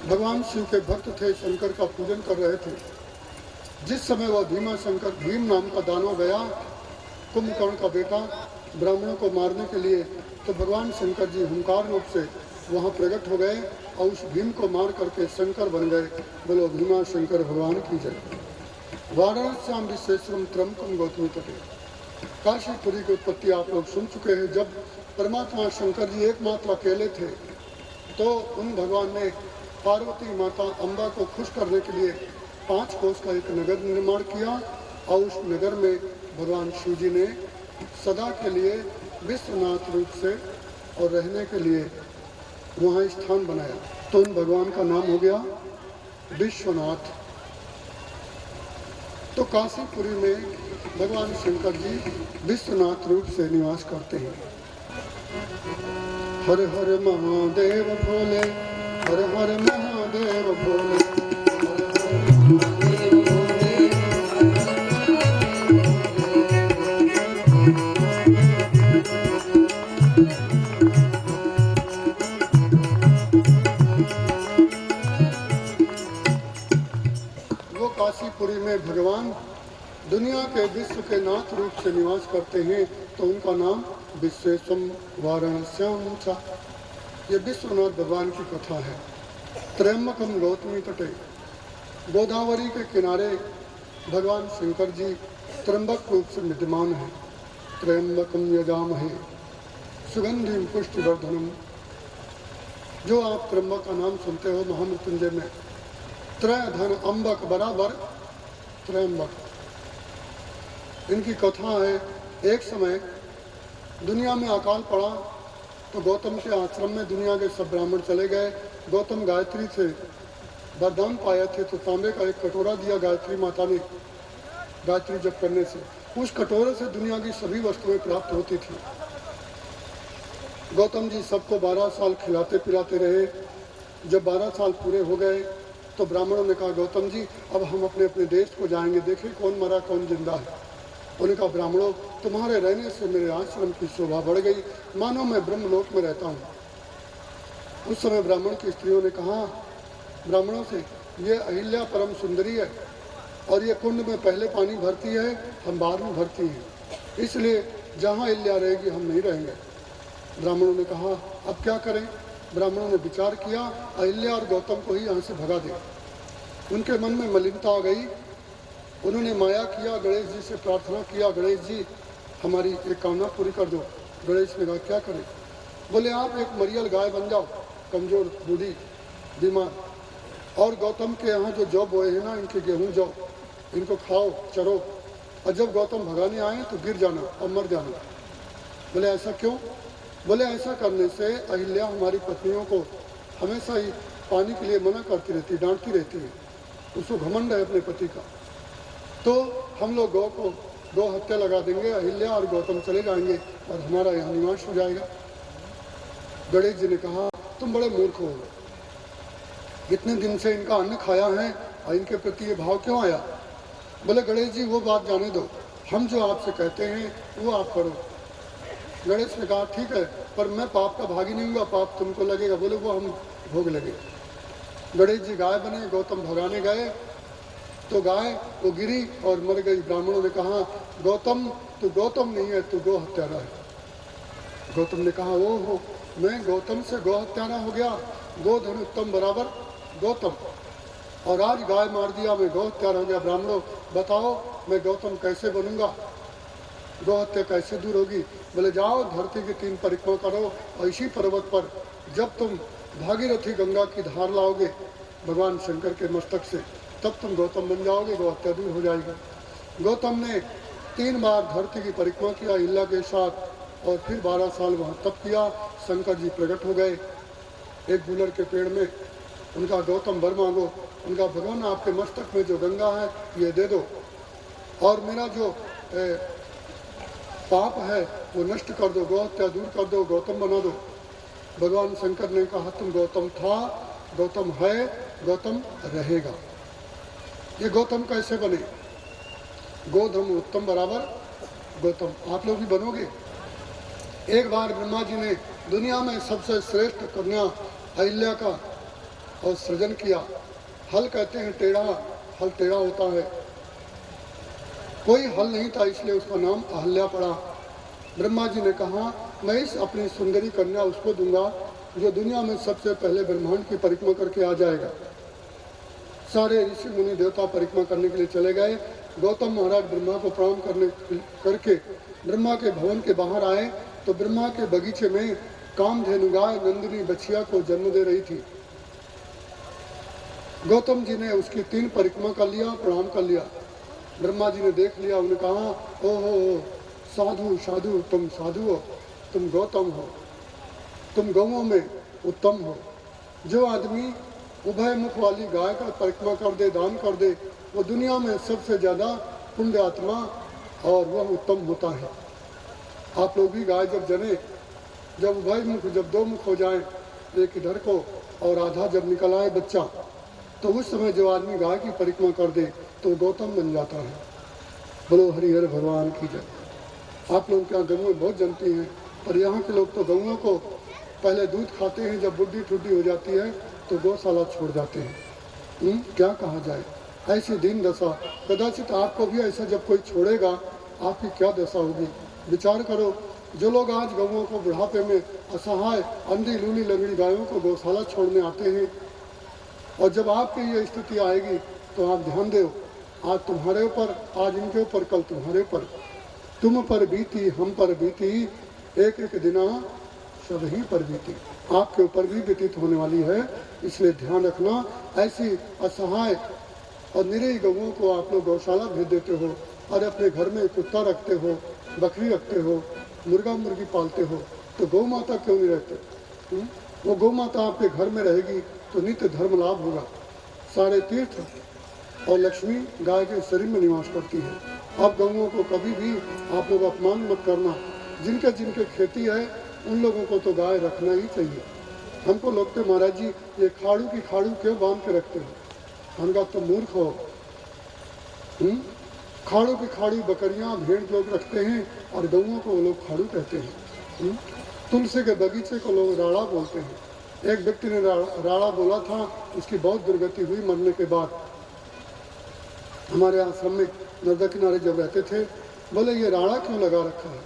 भगवान शिव के भक्त थे, शंकर का पूजन कर रहे थे। जिस समय वह भीमा शंकर भीम नाम का दानव गया कुंभकर्ण का बेटा ब्राह्मणों को मारने के लिए, तो भगवान शंकर जी हुंकार रूप से वहाँ प्रकट हो गए और उस भीम को मार करके शंकर बन गए। बोलो भीमा शंकर भगवान की जय। वाराणस्याम विश्वेश्वरम त्रंबकम गौतमी तटे। काशीपुरी की उत्पत्ति आप लोग सुन चुके हैं। जब परमात्मा शंकर जी एकमात्र अकेले थे तो उन भगवान ने पार्वती माता अम्बा को खुश करने के लिए 5 कोस का एक नगर निर्माण किया और उस नगर में भगवान शिव जी ने सदा के लिए विश्वनाथ रूप से और रहने के लिए वहाँ स्थान बनाया। तो उन भगवान का नाम हो गया विश्वनाथ। तो काशीपुरी में भगवान शंकर जी विश्वनाथ रूप से निवास करते हैं। हर हर महादेव भोले, हर हर महादेव भोले, हर हर महादेव भोले। दुनिया के विश्व के नाथ रूप से निवास करते हैं तो उनका नाम विश्वेशम वाराणस्याम था। ये विश्वनाथ भगवान की कथा है। त्र्यंबकम गौतमी तटे, गोदावरी के किनारे भगवान शंकर जी त्र्यंबक रूप से विद्यमान है। त्र्यंबकम यजामहे सुगंधिम पुष्टिवर्धनम। जो आप त्र्यंबक का नाम सुनते हो महामृत्युंजय में, त्रय धन अम्बक बराबर त्र्यंबक, इनकी कथा है। एक समय दुनिया में अकाल पड़ा तो गौतम के आश्रम में दुनिया के सब ब्राह्मण चले गए। गौतम गायत्री से वरदान पाए थे तो तांबे का एक कटोरा दिया गायत्री माता ने गायत्री जप करने से। उस कटोरे से दुनिया की सभी वस्तुएं प्राप्त होती थी। गौतम जी सबको 12 साल खिलाते पिलाते रहे। जब 12 साल पूरे हो गए तो ब्राह्मणों ने कहा, गौतम जी अब हम अपने अपने देश को जाएंगे, देखें कौन मरा कौन जिंदा है। उन्होंने कहा, ब्राह्मणों तुम्हारे रहने से मेरे आश्रम की शोभा बढ़ गई, मानो मैं ब्रह्मलोक में रहता हूँ। उस समय ब्राह्मण की स्त्रियों ने कहा ब्राह्मणों से, ये अहिल्या परम सुंदरी है और ये कुंड में पहले पानी भरती है, हम बाद में भरती हैं, इसलिए जहाँ अहिल्या रहेगी हम नहीं रहेंगे। ब्राह्मणों ने कहा अब क्या करें। ब्राह्मणों ने विचार किया अहिल्या और गौतम को ही यहाँ से भगा दे। उनके मन में मलिनता आ गई। उन्होंने माया किया, गणेश जी से प्रार्थना किया, गणेश जी हमारी एक कामना पूरी कर दो। गणेश ने कहा क्या करें। बोले आप एक मरियल गाय बन जाओ, कमजोर बूढ़ी बीमार, और गौतम के यहाँ जो जौ बोए हैं ना, इनके गेहूँ जौ, इनको खाओ चरो, और जब गौतम भगाने आए तो गिर जाना और मर जाना। बोले ऐसा क्यों। बोले ऐसा करने से अहिल्या हमारी पत्नियों को हमेशा ही पानी के लिए मना करती रहती, डांटती रहती है, उसको घमंड है अपने पति का। तो हम लोग गौ हत्या लगा देंगे, अहिल्या और गौतम चले जाएंगे और हमारा यहाँ निवास हो जाएगा। गणेश जी ने कहा तुम बड़े मूर्ख हो, इतने दिन से इनका अन्न खाया है और इनके प्रति ये भाव क्यों आया। बोले गणेश जी वो बात जाने दो, हम जो आपसे कहते हैं वो आप करो। गणेश ने कहा ठीक है, पर मैं पाप का भागी नहीं हूँगा, पाप तुमको लगेगा। बोले वो हम भोग लगे। गणेश जी गाय बने, गौतम भगाने गए तो गाय वो गिरी और मर गई। ब्राह्मणों ने कहा गौतम तू गौतम नहीं है, तू गौ हत्यारा है। गौतम ने कहा ओहो, मैं गौतम से गौ हत्यारा हो गया, गोधन उत्तम बराबर गौतम, और आज गाय मार दिया, मैं गौ हत्यारा हो गया। ब्राह्मणों बताओ मैं गौतम कैसे बनूंगा, गौ हत्या कैसे दूर होगी। बोले जाओ धरती की 3 परिक्रमा करो और इसी पर्वत पर जब तुम भागीरथी गंगा की धार लाओगे भगवान शंकर के मस्तक से, तब तुम गौतम बन जाओगे, गौ हत्या दूर हो जाएगी। गौतम ने 3 बार धरती की परिक्रमा किया अहिल्या के साथ और फिर 12 साल वहाँ तप किया। शंकर जी प्रकट हो गए एक गुलर के पेड़ में। उनका गौतम वर मांगो, उनका भगवान आपके मस्तक में जो गंगा है ये दे दो और मेरा जो पाप है वो नष्ट कर दो, गौ हत्या दूर कर दो, गौतम बना दो। भगवान शंकर ने कहा तुम गौतम था, गौतम है, गौतम रहेगा। ये गौतम कैसे बने। गोधम उत्तम बराबर गौतम, आप लोग भी बनोगे। एक बार ब्रह्मा जी ने दुनिया में सबसे श्रेष्ठ कन्या अहिल्या का और सृजन किया। हल कहते हैं टेढ़ा, हल टेढ़ा होता है, कोई हल नहीं था इसलिए उसका नाम अहल्या पड़ा। ब्रह्मा जी ने कहा मैं इस अपनी सुंदरी कन्या उसको दूंगा जो दुनिया में सबसे पहले ब्रह्मांड की परिक्रमा करके आ जाएगा। सारे ऋषि मुनि देवता परिक्रमा करने के लिए चले गए। गौतम महाराज ब्रह्मा को प्रणाम करके ब्रह्मा के भवन के बाहर आए तो ब्रह्मा के बगीचे में कामधेनु गाय नंदिनी बछिया को जन्म दे रही थी। गौतम जी ने उसकी 3 परिक्रमा कर लिया, प्रणाम कर लिया। ब्रह्मा जी ने देख लिया, उन्होंने कहा ओहो साधु साधु, तुम साधु हो, तुम गौतम हो, तुम गौओं में उत्तम हो। जो आदमी उभय मुख वाली गाय का परिक्रमा कर दे, दान कर दे, वो दुनिया में सबसे ज़्यादा पुण्य आत्मा और वह उत्तम होता है। आप लोग भी गाय जब जने, जब उभय मुख, जब 2 मुख हो जाए, एक इधर को और आधा जब निकल आए बच्चा, तो उस समय जो आदमी गाय की परिक्रमा कर दे तो गौतम बन जाता है। बोलो हरिहर भगवान की जय। आप लोग क्या गऊ बहुत जनती हैं, पर यहाँ के लोग तो गऊओं को पहले दूध खाते हैं, जब बुढ़ी ठुड्डी हो जाती है तो गौशाला छोड़ जाते हैं। क्या कहा जाए। ऐसी दीन दशा, कदाचित आपको भी ऐसा जब कोई छोड़ेगा आपकी क्या दशा होगी। विचार करो, जो लोग आज गौओं को बुढ़ापे में असहाय अंधी लूली लंगड़ी गायों को गौशाला छोड़ने आते हैं, और जब आपकी ये स्थिति आएगी तो आप ध्यान दो, आज तुम्हारे ऊपर, आज इनके ऊपर, कल तुम्हारे ऊपर, तुम पर बीती हम पर बीती, एक एक दिना सभी पर बीती, आपके ऊपर भी व्यतीत होने वाली है। इसलिए ध्यान रखना, ऐसी असहाय और निरीह गौओं को आप लोग गौशाला भेज देते हो और अपने घर में कुत्ता रखते हो, बकरी रखते हो, मुर्गा मुर्गी पालते हो, तो गौ माता क्यों नहीं रहते? वो गौ माता आपके घर में रहेगी तो नित्य धर्म लाभ होगा। सारे तीर्थ और लक्ष्मी गाय के शरीर में निवास करती है। आप गौओं को कभी भी आप लोग अपमान मत करना। जिनके जिनके खेती है उन लोगों को तो गाय रखना ही चाहिए। हमको लोग तो महाराज जी ये खाड़ू की खाड़ू क्यों बांध के रखते हो? हम कहा तुम मूर्ख हो। खाड़ू की खाड़ू बकरियां भेड़ लोग रखते हैं और गौओं को वो लोग खाड़ू कहते हैं। तुलसी के बगीचे को लोग राड़ा बोलते हैं। एक व्यक्ति ने राड़ा बोला था, उसकी बहुत दुर्गति हुई मरने के बाद। हमारे आश्रम में नर्मदा किनारे जब रहते थे, बोले ये राड़ा क्यों लगा रखा है?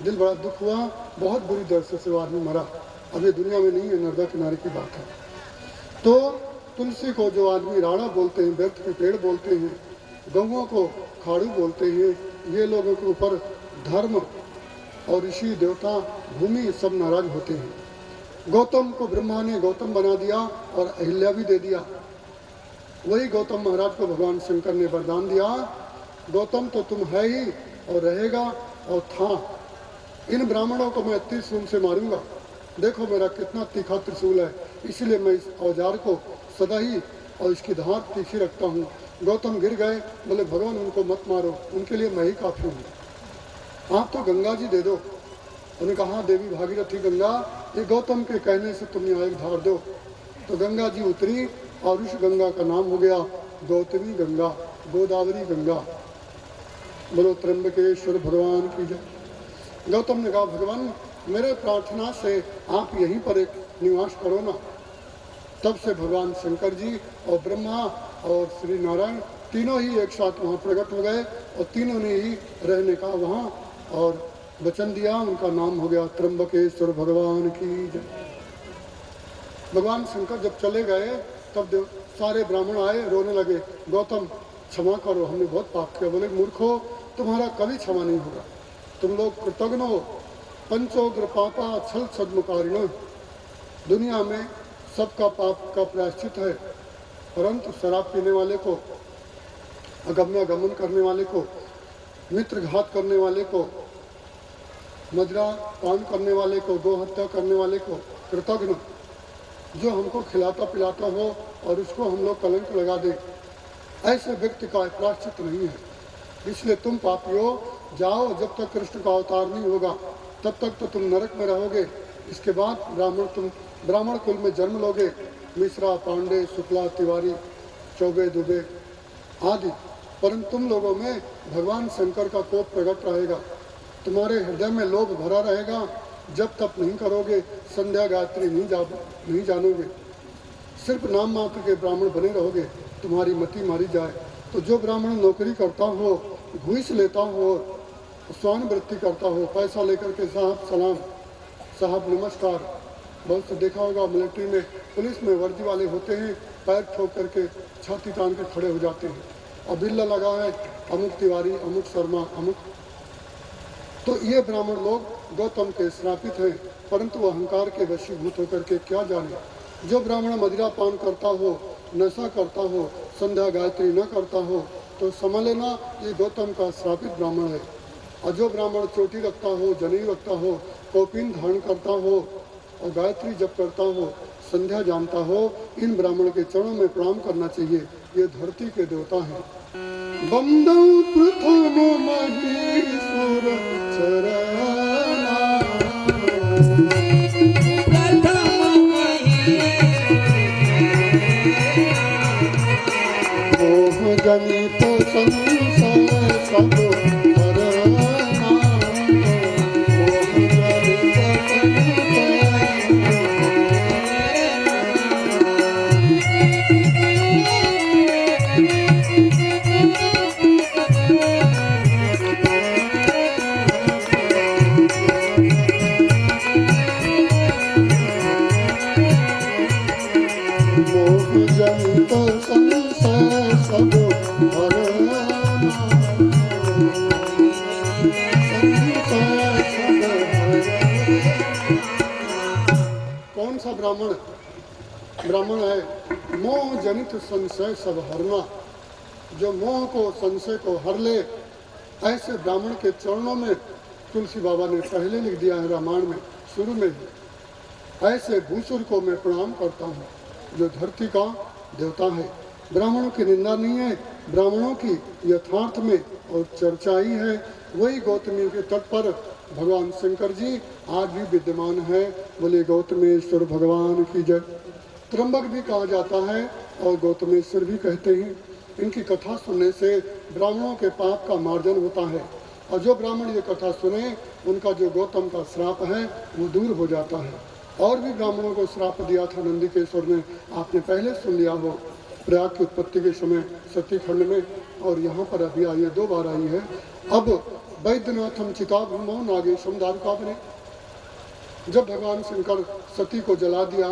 दिल बड़ा दुख हुआ, बहुत बुरी दर्द से वो आदमी मरा। अब ये दुनिया में नहीं है, नर्मदा किनारे की बात है। तो तुलसी को जो आदमी राड़ा बोलते हैं, व्यर्थ के पेड़ बोलते हैं, गौओं को खाड़ू बोलते हैं, ये लोगों के ऊपर धर्म और ऋषि देवता भूमि सब नाराज होते हैं। गौतम को ब्रह्मा ने गौतम बना दिया और अहिल्या भी दे दिया। वही गौतम महाराज को भगवान शंकर ने वरदान दिया, गौतम तो तुम है ही और रहेगा और था। इन ब्राह्मणों को मैं त्रिशूल से मारूंगा। देखो मेरा कितना तीखा त्रिशूल है, इसलिए मैं इस औजार को सदा ही और इसकी धार तीखी रखता हूँ। गौतम गिर गए, बोले भगवान उनको मत मारो, उनके लिए मैं ही काफी हूँ। आप तो गंगा जी दे दो। उन्होंने कहा देवी भागीरथी गंगा, ये गौतम के कहने से तुम यहाँ एक धार दो। तो गंगा जी उतरी और उस गंगा का नाम हो गया गौतमी गंगा, गोदावरी गंगा। बोलो त्र्यंबकेश्वर भगवान की जय। गौतम ने कहा भगवान मेरे प्रार्थना से आप यहीं पर एक निवास करो ना। तब से भगवान शंकर जी और ब्रह्मा और श्री नारायण तीनों ही एक साथ वहाँ प्रकट हो गए और तीनों ने ही रहने का वहाँ और वचन दिया। उनका नाम हो गया त्र्यंबकेश्वर भगवान की जय। भगवान शंकर जब चले गए तब सारे ब्राह्मण आए, रोने लगे, गौतम क्षमा करो, हमने बहुत पाप किया। बोले मूर्खो, तुम्हारा कभी क्षमा नहीं होगा, तुम लोग कृतज्ञ हो। पंचोग्र पापा छल सद्मुकारिण, दुनिया में सबका पाप का प्रायश्चित है, परंतु शराब पीने वाले को, अगम्य गमन करने वाले को, मित्र घात करने वाले को, मदिरा पान करने वाले को, गौ हत्या करने वाले को कृतज्ञ, जो हमको खिलाता पिलाता हो और उसको हम लोग कलंक लगा दे, ऐसे व्यक्ति का प्रायश्चित नहीं है। इसलिए तुम पापियों जाओ, जब तक कृष्ण का अवतार नहीं होगा तब तक तो तुम नरक में रहोगे। इसके बाद तुम ब्राह्मण कुल में जन्म लोगे, मिश्रा, पांडे, शुक्ला, तिवारी, चौबे, दुबे आदि। परंतु तुम लोगों में भगवान शंकर का कोप प्रकट रहेगा, तुम्हारे हृदय में लोभ भरा रहेगा। जब तक नहीं करोगे, संध्या गायत्री नहीं जानोगे, सिर्फ नाम मात्र के ब्राह्मण बने रहोगे, तुम्हारी मति मारी जाए। तो जो ब्राह्मण नौकरी करता हो, घूस लेता हो, स्वान वृत्ति करता हो, पैसा लेकर के साहब सलाम, साहब नमस्कार, बहुत से देखा होगा मिलिट्री में, पुलिस में वर्दी वाले होते हैं, पैर ठोक करके छाती तान के खड़े हो जाते हैं और बिल्ला लगा है अमुक तिवारी, अमुक शर्मा, अमुक। तो ये ब्राह्मण लोग गौतम के श्रापित हैं, परंतु वो अहंकार के वशीभूत होकर के क्या जाने। जो ब्राह्मण मदिरा पान करता हो, नशा करता हो, संध्या गायत्री न करता हो, तो समझ लेना ये गौतम का श्रापित ब्राह्मण है। और जो ब्राह्मण चोटी रखता हो, जनेऊ रखता हो, कौपीन धारण करता हो और गायत्री जप करता हो, संध्या जानता हो, इन ब्राह्मण के चरणों में प्रणाम करना चाहिए। ये धरती के देवता हैं। बंदौ प्रथम महीसुर चरणा, मोह जनित संशय सब हरना, मोह जनित संशय ब्राह्मण है मोह जनित संशय सब हरना, जो मोह को संशय को हर ले, ऐसे ब्राह्मण के चरणों में तुलसी बाबा ने पहले लिख दिया है रामायण में शुरू में ही। ऐसे भूसुर को मैं प्रणाम करता हूँ जो धरती का देवता है। ब्राह्मणों की निंदा नहीं है, ब्राह्मणों की यथार्थ में और चर्चा ही है। वही गौतमी के तट पर भगवान शंकर जी आज भी विद्यमान है। बोले गौतमेश्वर भगवान की जय। त्र्यंबक भी कहा जाता है और गौतमेश्वर भी कहते हैं। इनकी कथा सुनने से ब्राह्मणों के पाप का मार्जन होता है, और जो ब्राह्मण ये कथा सुने उनका जो गौतम का श्राप है वो दूर हो जाता है। और भी ब्राह्मणों को श्राप दिया था नंदिकेश्वर ने, आपने पहले सुन लिया हो, प्रयाग की उत्पत्ति के समय सती खंड में, और यहाँ पर अभी आई है, 2 बार आई है। अब वैद्यनाथम चिता भूमो नागेशम दारुकावने, जब भगवान शंकर सती को जला दिया,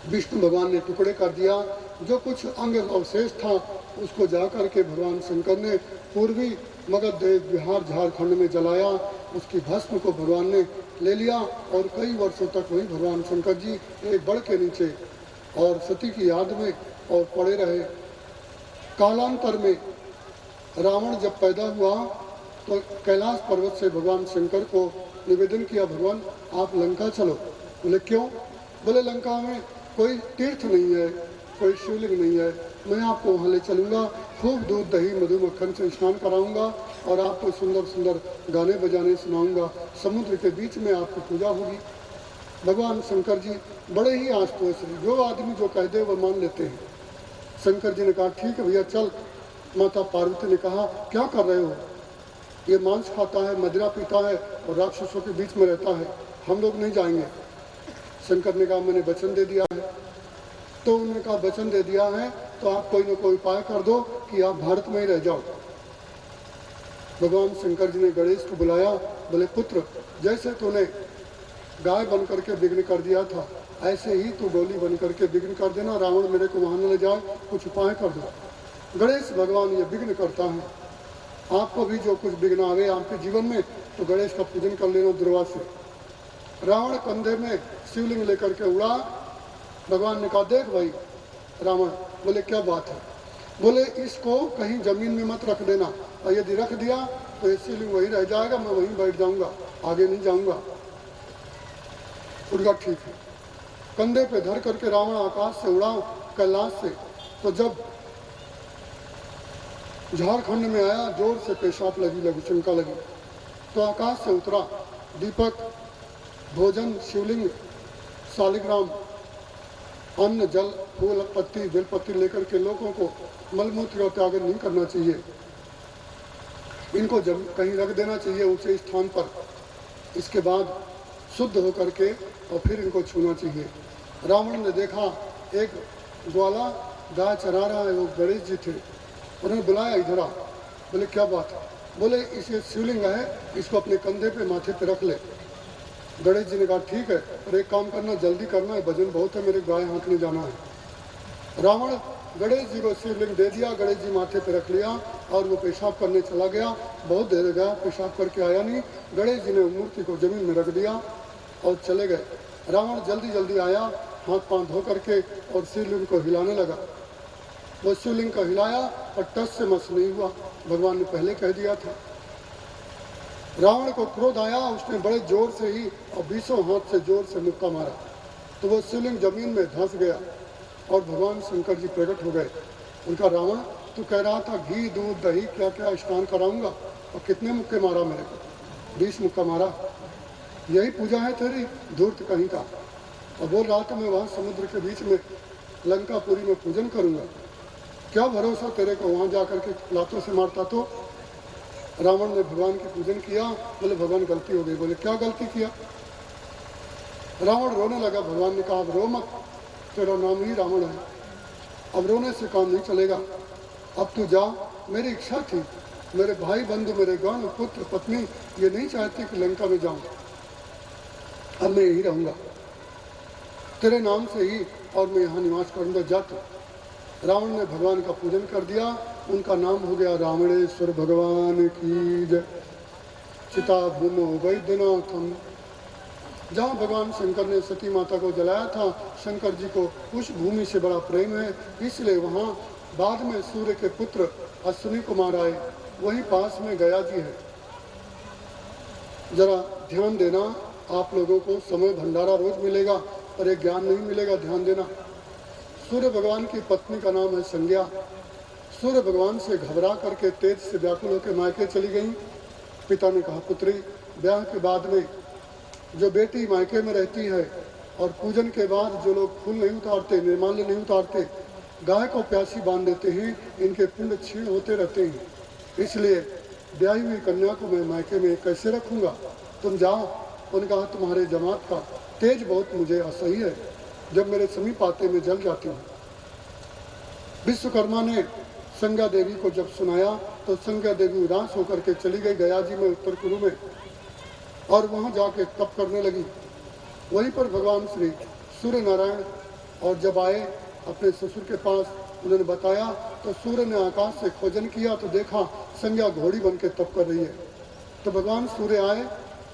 विष्णु भगवान ने टुकड़े कर दिया, जो कुछ अंग अवशेष था उसको जा करके भगवान शंकर ने पूर्वी मगध देश बिहार झारखंड में जलाया। उसकी भस्म को भगवान ने ले लिया और कई वर्षों तक वही भगवान शंकर जी एक बड़ के नीचे और सती की याद में और पड़े रहे। कालांतर में रावण जब पैदा हुआ तो कैलाश पर्वत से भगवान शंकर को निवेदन किया, भगवान आप लंका चलो। बोले क्यों? बोले लंका में कोई तीर्थ नहीं है, कोई शिवलिंग नहीं है, मैं आपको वहाँ ले चलूँगा, खूब दूध दही मधु मक्खन से स्नान कराऊंगा और आपको सुंदर सुंदर गाने बजाने सुनाऊंगा, समुद्र के बीच में आपकी पूजा होगी। भगवान शंकर जी बड़े ही आशुतोष, जो आदमी जो कह दे वो मान लेते हैं। शंकर जी ने कहा ठीक है भैया चल। माता पार्वती ने कहा क्या कर रहे हो, ये मांस खाता है, मदिरा पीता है और राक्षसों के बीच में रहता है, हम लोग नहीं जाएंगे। शंकर ने कहा मैंने वचन दे दिया है। तो उन्होंने कहा वचन दे दिया है तो आप कोई ना कोई उपाय कर दो कि आप भारत में ही रह जाओ। भगवान शंकर जी ने गणेश को बुलाया, बोले पुत्र जैसे तूने गाय बन करके विघ्न कर दिया था, ऐसे ही तू डोली बन करके विघ्न कर देना, रावण मेरे को वहाँ न ले जाए, कुछ उपाय कर दो। गणेश भगवान ये विघ्न करता है। आपको भी जो कुछ विघ्न आवे आपके जीवन में तो गणेश का पूजन कर लेना दुर्वा से। रावण कंधे में शिवलिंग लेकर के उड़ा। भगवान ने कहा देख भाई रावण, बोले क्या बात है? बोले इसको कहीं जमीन में मत रख देना, और यदि रख दिया तो ये शिवलिंग वहीं रह जाएगा, मैं वहीं बैठ जाऊंगा, आगे नहीं जाऊंगा। उड़गा ठीक है। कंधे पे धर करके रावण आकाश से उड़ा कैलाश से। तो जब झारखंड में आया, जोर से पेशाब लगी शंका लगी, तो आकाश से उतरा दीपक, भोजन, शिवलिंग, शालिग्राम, अन्न, जल, फूल, पत्ती, बेलपत्ती लेकर के लोगों को मलमूत्र का त्याग नहीं करना चाहिए, इनको जब कहीं रख देना चाहिए ऊंचे स्थान पर। इसके बाद शुद्ध होकर के और फिर इनको छूना चाहिए। रावण ने देखा एक ग्वाला गाय चरा रहा है, वो गणेश जी थे, उन्होंने बुलाया इधर आ। बोले क्या बात है? बोले इसे शिवलिंग है, इसको अपने कंधे पे माथे पे रख ले। गणेश जी ने कहा ठीक है, और एक काम करना, जल्दी करना है, वजन बहुत है, मेरे गाय हाँकने जाना है। रावण गणेश जी को शिवलिंग दे दिया, गणेश जी माथे पे रख लिया और वो पेशाब करने चला गया। बहुत देर गया, पेशाब करके आया नहीं। गणेश जी ने मूर्ति को जमीन में रख दिया और चले गए। रावण जल्दी जल्दी आया, हाथ पांव धो करके और शिवलिंग को हिलाने लगा। वो शिवलिंग को हिलाया और टस से मस नहीं हुआ, भगवान ने पहले कह दिया था। रावण को क्रोध आया, उसने बड़े जोर से ही और 20 हाथ से जोर से मुक्का मारा, तो वो शिवलिंग जमीन में धंस गया और भगवान शंकर जी प्रकट हो गए। उनका रावण तू कह रहा था घी दूध दही क्या क्या स्नान कराऊंगा, और कितने मुक्के मारा मेरे को? 20 मुक्का मारा। यही पूजा है तेरी? धूर्त कहीं का। और बोल रहा था मैं वहाँ समुद्र के बीच में लंकापुरी में पूजन करूंगा, क्या भरोसा तेरे को वहाँ जा करके लातों से मारता। तो रावण ने भगवान की पूजन किया। बोले भगवान गलती हो गई। बोले क्या गलती किया? रावण रोने लगा। भगवान ने कहा अब रो मत, तेरा नाम ही रावण है, अब रोने से काम नहीं चलेगा, अब तू जा। मेरी इच्छा थी, मेरे भाई बंधु, मेरे गण, पुत्र, पत्नी ये नहीं चाहते कि लंका में जाऊं, अब मैं यही रहूंगा तेरे नाम से ही, और मैं यहाँ निवास करूंगा, जा तू। रावण ने भगवान का पूजन कर दिया, उनका नाम हो गया रावणेश्वर भगवान की जय। चिता भूमो वैद्यनाथम जहाँ भगवान शंकर ने सती माता को जलाया था, शंकर जी को उस भूमि से बड़ा प्रेम है, इसलिए वहाँ बाद में सूर्य के पुत्र अश्विनी कुमार आए। वहीं पास में गया जी है। जरा ध्यान देना, आप लोगों को समय भंडारा रोज मिलेगा पर एक ज्ञान नहीं मिलेगा, ध्यान देना। सूर्य भगवान की पत्नी का नाम है संज्ञा। सूर्य भगवान से घबरा करके तेज से व्याकुल होकर मायके चली गई। पिता ने कहा, पुत्री, ब्याह के बाद में जो बेटी मायके में रहती है और पूजन के बाद जो लोग फूल नहीं उतारते, निर्माल्य नहीं उतारते, गाय को प्यासी बांध देते हैं, इनके पिंड क्षीण होते रहते हैं। इसलिए ब्याही हुई कन्या को मैं मायके में कैसे रखूँगा, तुम जाओ। उन्होंने कहा, तुम्हारे जमात का तेज बहुत मुझे असह्य है, जब मेरे समीप आते मैं जल जाती हूँ। विश्वकर्मा ने संज्ञा देवी को जब सुनाया तो संज्ञा देवी उदास होकर के चली गई गया जी में, उत्तर कुरु में, और वहाँ जाके तप करने लगी। वहीं पर भगवान श्री सूर्य नारायण और जब आए अपने ससुर के पास, उन्होंने बताया तो सूर्य ने आकाश से खोजन किया तो देखा संज्ञा घोड़ी बन के तप कर रही है। तो भगवान सूर्य आए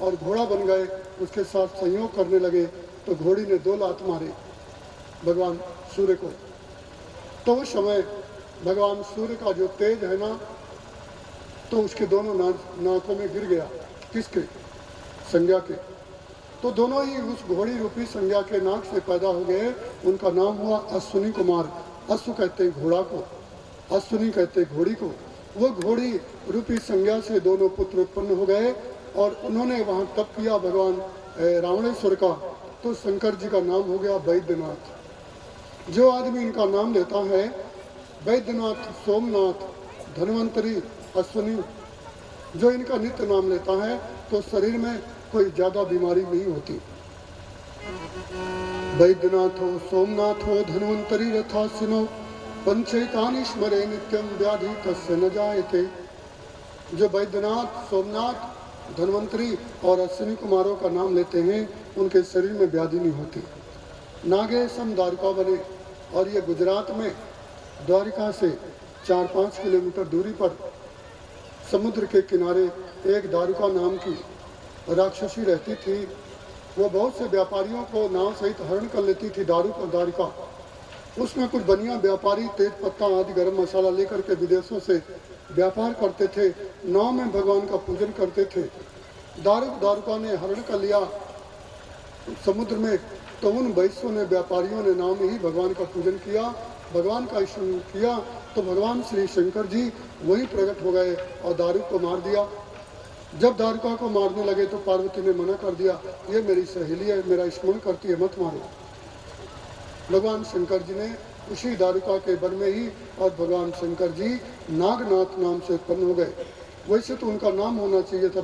और घोड़ा बन गए, उसके साथ संयोग करने लगे तो घोड़ी ने 2 लात मारे भगवान सूर्य को। तो उस समय भगवान सूर्य का जो तेज है ना, तो उसके दोनों नाकों में गिर गया। किसके? संज्ञा के। तो दोनों ही उस घोड़ी रूपी संज्ञा के नाक से पैदा हो गए। उनका नाम हुआ अश्विनी कुमार। अश्व कहते हैं घोड़ा को, अश्विनी कहते हैं घोड़ी को। वो घोड़ी रूपी संज्ञा से दोनों पुत्र उत्पन्न हो गए और उन्होंने वहाँ तप किया भगवान रावणेश्वर का। तो शंकर जी का नाम हो गया वैद्यनाथ। जो आदमी इनका नाम लेता है, वैद्यनाथ, सोमनाथ, धन्वंतरी, अश्विनी, जो इनका नित्य नाम लेता है तो शरीर में कोई ज्यादा बीमारी नहीं होती। वैद्यनाथ हो, सोमनाथ हो, धन्वंतरी रथासिनो पंचैतानि स्मरे नित्यम व्याधि तस्य न जायते। जो वैद्यनाथ, सोमनाथ, धन्वंतरी और अश्विनी कुमारों का नाम लेते हैं, उनके शरीर में व्याधि नहीं होती। नागेशम द्वारिका बने, और ये गुजरात में द्वारिका से 4-5 किलोमीटर दूरी पर समुद्र के किनारे एक द्वारिका नाम की राक्षसी रहती थी। वो बहुत से व्यापारियों को नाव सहित हरण कर लेती थी। द्वारिका, उसमें कुछ बनिया व्यापारी तेज पत्ता आदि गरम मसाला लेकर के विदेशों से व्यापार करते थे, नाव में भगवान का पूजन करते थे। द्वारिका ने हरण कर लिया समुद्र में, तो उन वैश्यों ने, व्यापारियों ने नाव में ही भगवान का पूजन किया, भगवान का स्मरण किया। तो भगवान श्री शंकर जी वही प्रकट हो गए और दारुक को मार दिया। जब द्वारिका को मारने लगे तो पार्वती ने मना कर दिया, ये मेरी सहेली है, मेरा स्मरण करती है, मत मारो। भगवान शंकर जी ने उसी द्वारिका के वन में ही, और भगवान शंकर जी नागनाथ नाम से उत्पन्न हो गए। वैसे तो उनका नाम होना चाहिए था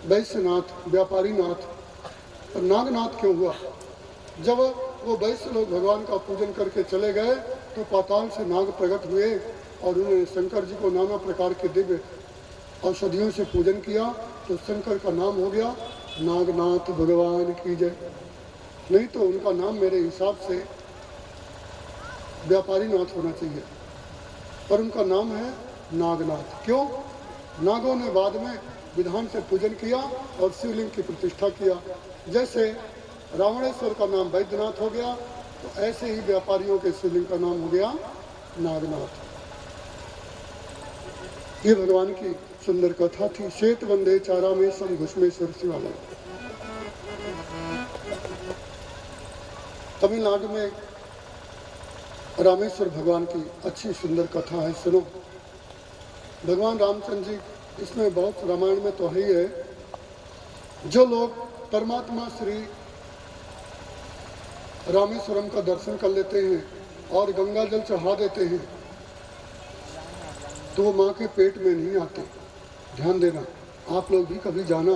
वैश्यनाथ, व्यापारी नाथ, पर नागनाथ क्यों हुआ? जब वो वैश्य लोग भगवान का पूजन करके चले गए तो पाताल से नाग प्रकट हुए और उन्होंने शंकर जी को नाना प्रकार के दिव्य औषधियों से पूजन किया, तो शंकर का नाम हो गया नागनाथ भगवान की जय। नहीं तो उनका नाम मेरे हिसाब से व्यापारी नाथ होना चाहिए, पर उनका नाम है नागनाथ। क्यों? नागों ने बाद में विधान से पूजन किया और शिवलिंग की प्रतिष्ठा किया। जैसे रावणेश्वर का नाम वैद्यनाथ हो गया, तो ऐसे ही व्यापारियों के शिवलिंग का नाम हो गया नागनाथ। ये भगवान की सुंदर कथा थी। श्वेत वंदे चारा में सम घुष्मेश्वर शिवालय। तमिलनाडु में रामेश्वर भगवान की अच्छी सुंदर कथा है, सुनो। भगवान रामचंद्र जी, इसमें बहुत रामायण में तो है ही है, जो लोग परमात्मा श्री रामेश्वरम का दर्शन कर लेते हैं और गंगा जल चढ़ा देते हैं, तो वो माँ के पेट में नहीं आते। ध्यान देना, आप लोग भी कभी जाना।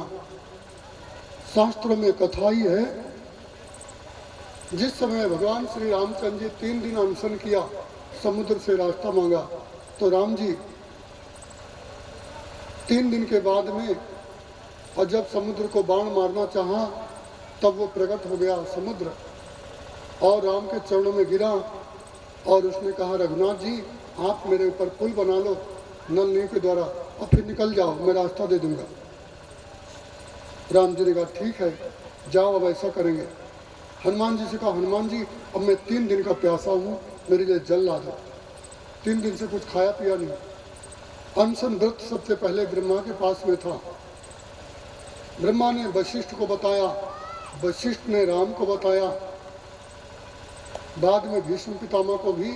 शास्त्रों में कथा ही है, जिस समय भगवान श्री रामचंद्र जी 3 दिन अनशन किया, समुद्र से रास्ता मांगा, तो राम जी 3 दिन के बाद में, और जब समुद्र को बाण मारना चाहा, तब वो प्रकट हो गया समुद्र और राम के चरणों में गिरा और उसने कहा, रघुनाथ जी आप मेरे ऊपर पुल बना लो नल नींव के द्वारा और फिर निकल जाओ, मैं रास्ता दे दूंगा। राम जी ने कहा ठीक है। जाओ अब ऐसा करेंगे। हनुमान जी से कहा, हनुमान जी अब मैं 3 दिन का प्यासा हूँ, मेरे लिए जल ला दो। 3 दिन से कुछ खाया पिया नहीं। अनशन व्रत सबसे पहले ब्रह्मा के पास में था। ब्रह्मा ने वशिष्ठ को बताया, वशिष्ठ ने राम को बताया, बाद में भीष्म पितामह को भी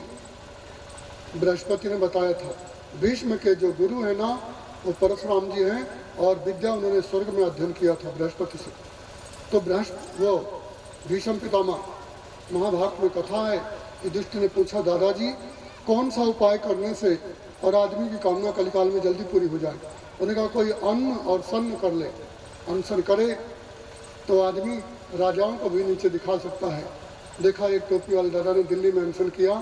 बृहस्पति ने बताया था। भीष्म के जो गुरु हैं ना, वो परशुराम जी हैं, और विद्या उन्होंने स्वर्ग में अध्ययन किया था बृहस्पति से। तो वो भीष्म पितामह, महाभारत में कथा है, युधिष्ठिर ने पूछा, दादाजी कौन सा उपाय करने से और आदमी की कामना कलिकाल में जल्दी पूरी हो जाए। उन्होंने कहा कोई अन्न और सन्न कर ले, अनशन करे तो आदमी राजाओं को भी नीचे दिखा सकता है। देखा, एक टोपी वाले दादा ने दिल्ली में अनशन किया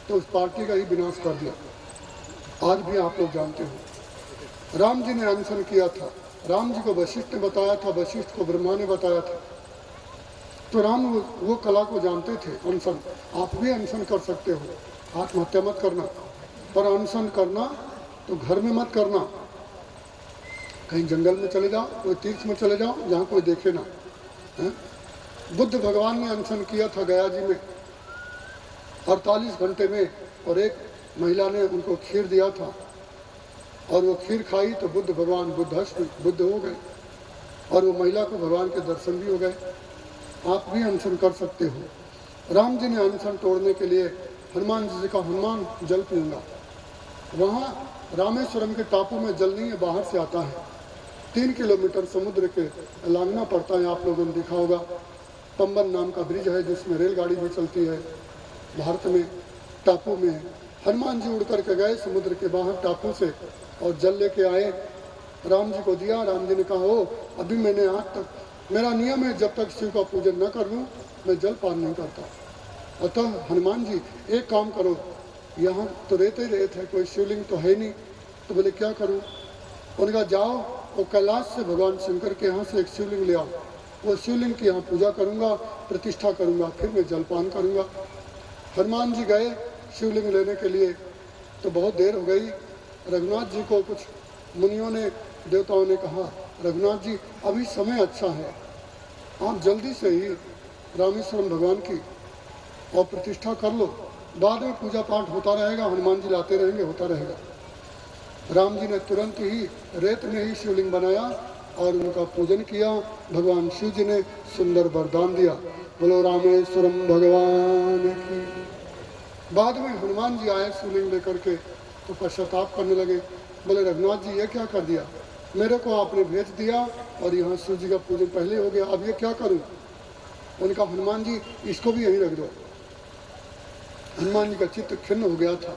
तो उस पार्टी का ही विनाश कर दिया। आज भी आप लोग जानते हो। राम जी ने अनशन किया था, राम जी को वशिष्ठ ने बताया था, वशिष्ठ को ब्रह्मा ने बताया था। तो राम वो कला को जानते थे, अनशन। आप भी अनशन कर सकते हो, आत्महत्या मत करना, पर अनशन करना तो घर में मत करना। कहीं जंगल में चले जाओ, कोई तीर्थ में चले जाओ जहाँ कोई देखे ना। है? बुद्ध भगवान ने अनशन किया था गया जी में 48 घंटे में, और एक महिला ने उनको खीर दिया था, और वो खीर खाई तो बुद्ध भगवान बुद्ध हो गए, और वो महिला को भगवान के दर्शन भी हो गए। आप भी अनशन कर सकते हो। राम जी ने अनशन तोड़ने के लिए हनुमान जी से कहा, हनुमान जल पीऊँगा। वहाँ रामेश्वरम के टापू में जल नहीं है, बाहर से आता है। 3 किलोमीटर समुद्र के लांघना पड़ता है। आप लोगों ने देखा होगा, पंबन नाम का ब्रिज है जिसमें रेलगाड़ी भी चलती है भारत में, टापू में। हनुमान जी उड़ करके गए समुद्र के बाहर टापू से, और जल लेके आए, राम जी को दिया। राम जी ने कहा, ओ अभी मैंने आज तक, मेरा नियम है जब तक शिव का पूजन न कर लूँ मैं जल पान नहीं करता। अतः हनुमान जी एक काम करो, यहाँ तो रेत ही रेत है, कोई शिवलिंग तो है नहीं। तो बोले क्या करूँ। उन्होंने कहा जाओ और कैलाश से भगवान शंकर के यहाँ से एक शिवलिंग ले आओ, वो शिवलिंग की यहाँ पूजा करूँगा, प्रतिष्ठा करूँगा, फिर मैं जलपान करूँगा। हनुमान जी गए शिवलिंग लेने के लिए, तो बहुत देर हो गई। रघुनाथ जी को कुछ मुनियों ने, देवताओं ने कहा, रघुनाथ जी अभी समय अच्छा है, आप जल्दी से ही रामेश्वरम भगवान की और प्रतिष्ठा कर लो, बाद में पूजा पाठ होता रहेगा, हनुमान जी लाते रहेंगे, होता रहेगा। राम जी ने तुरंत ही रेत में ही शिवलिंग बनाया और उनका पूजन किया। भगवान शिव जी ने सुंदर वरदान दिया, बोलो रामेश्वरम भगवान की। बाद में हनुमान जी आए शिवलिंग लेकर के, तो पश्चाताप करने लगे, बोले रघुनाथ जी ये क्या कर दिया, मेरे को आपने भेज दिया और यहाँ शिव जी का पूजन पहले हो गया, अब ये क्या करूँ। उनका हनुमान जी इसको भी यहीं रख दो। हनुमान जी का चित्त खिन्न हो गया था,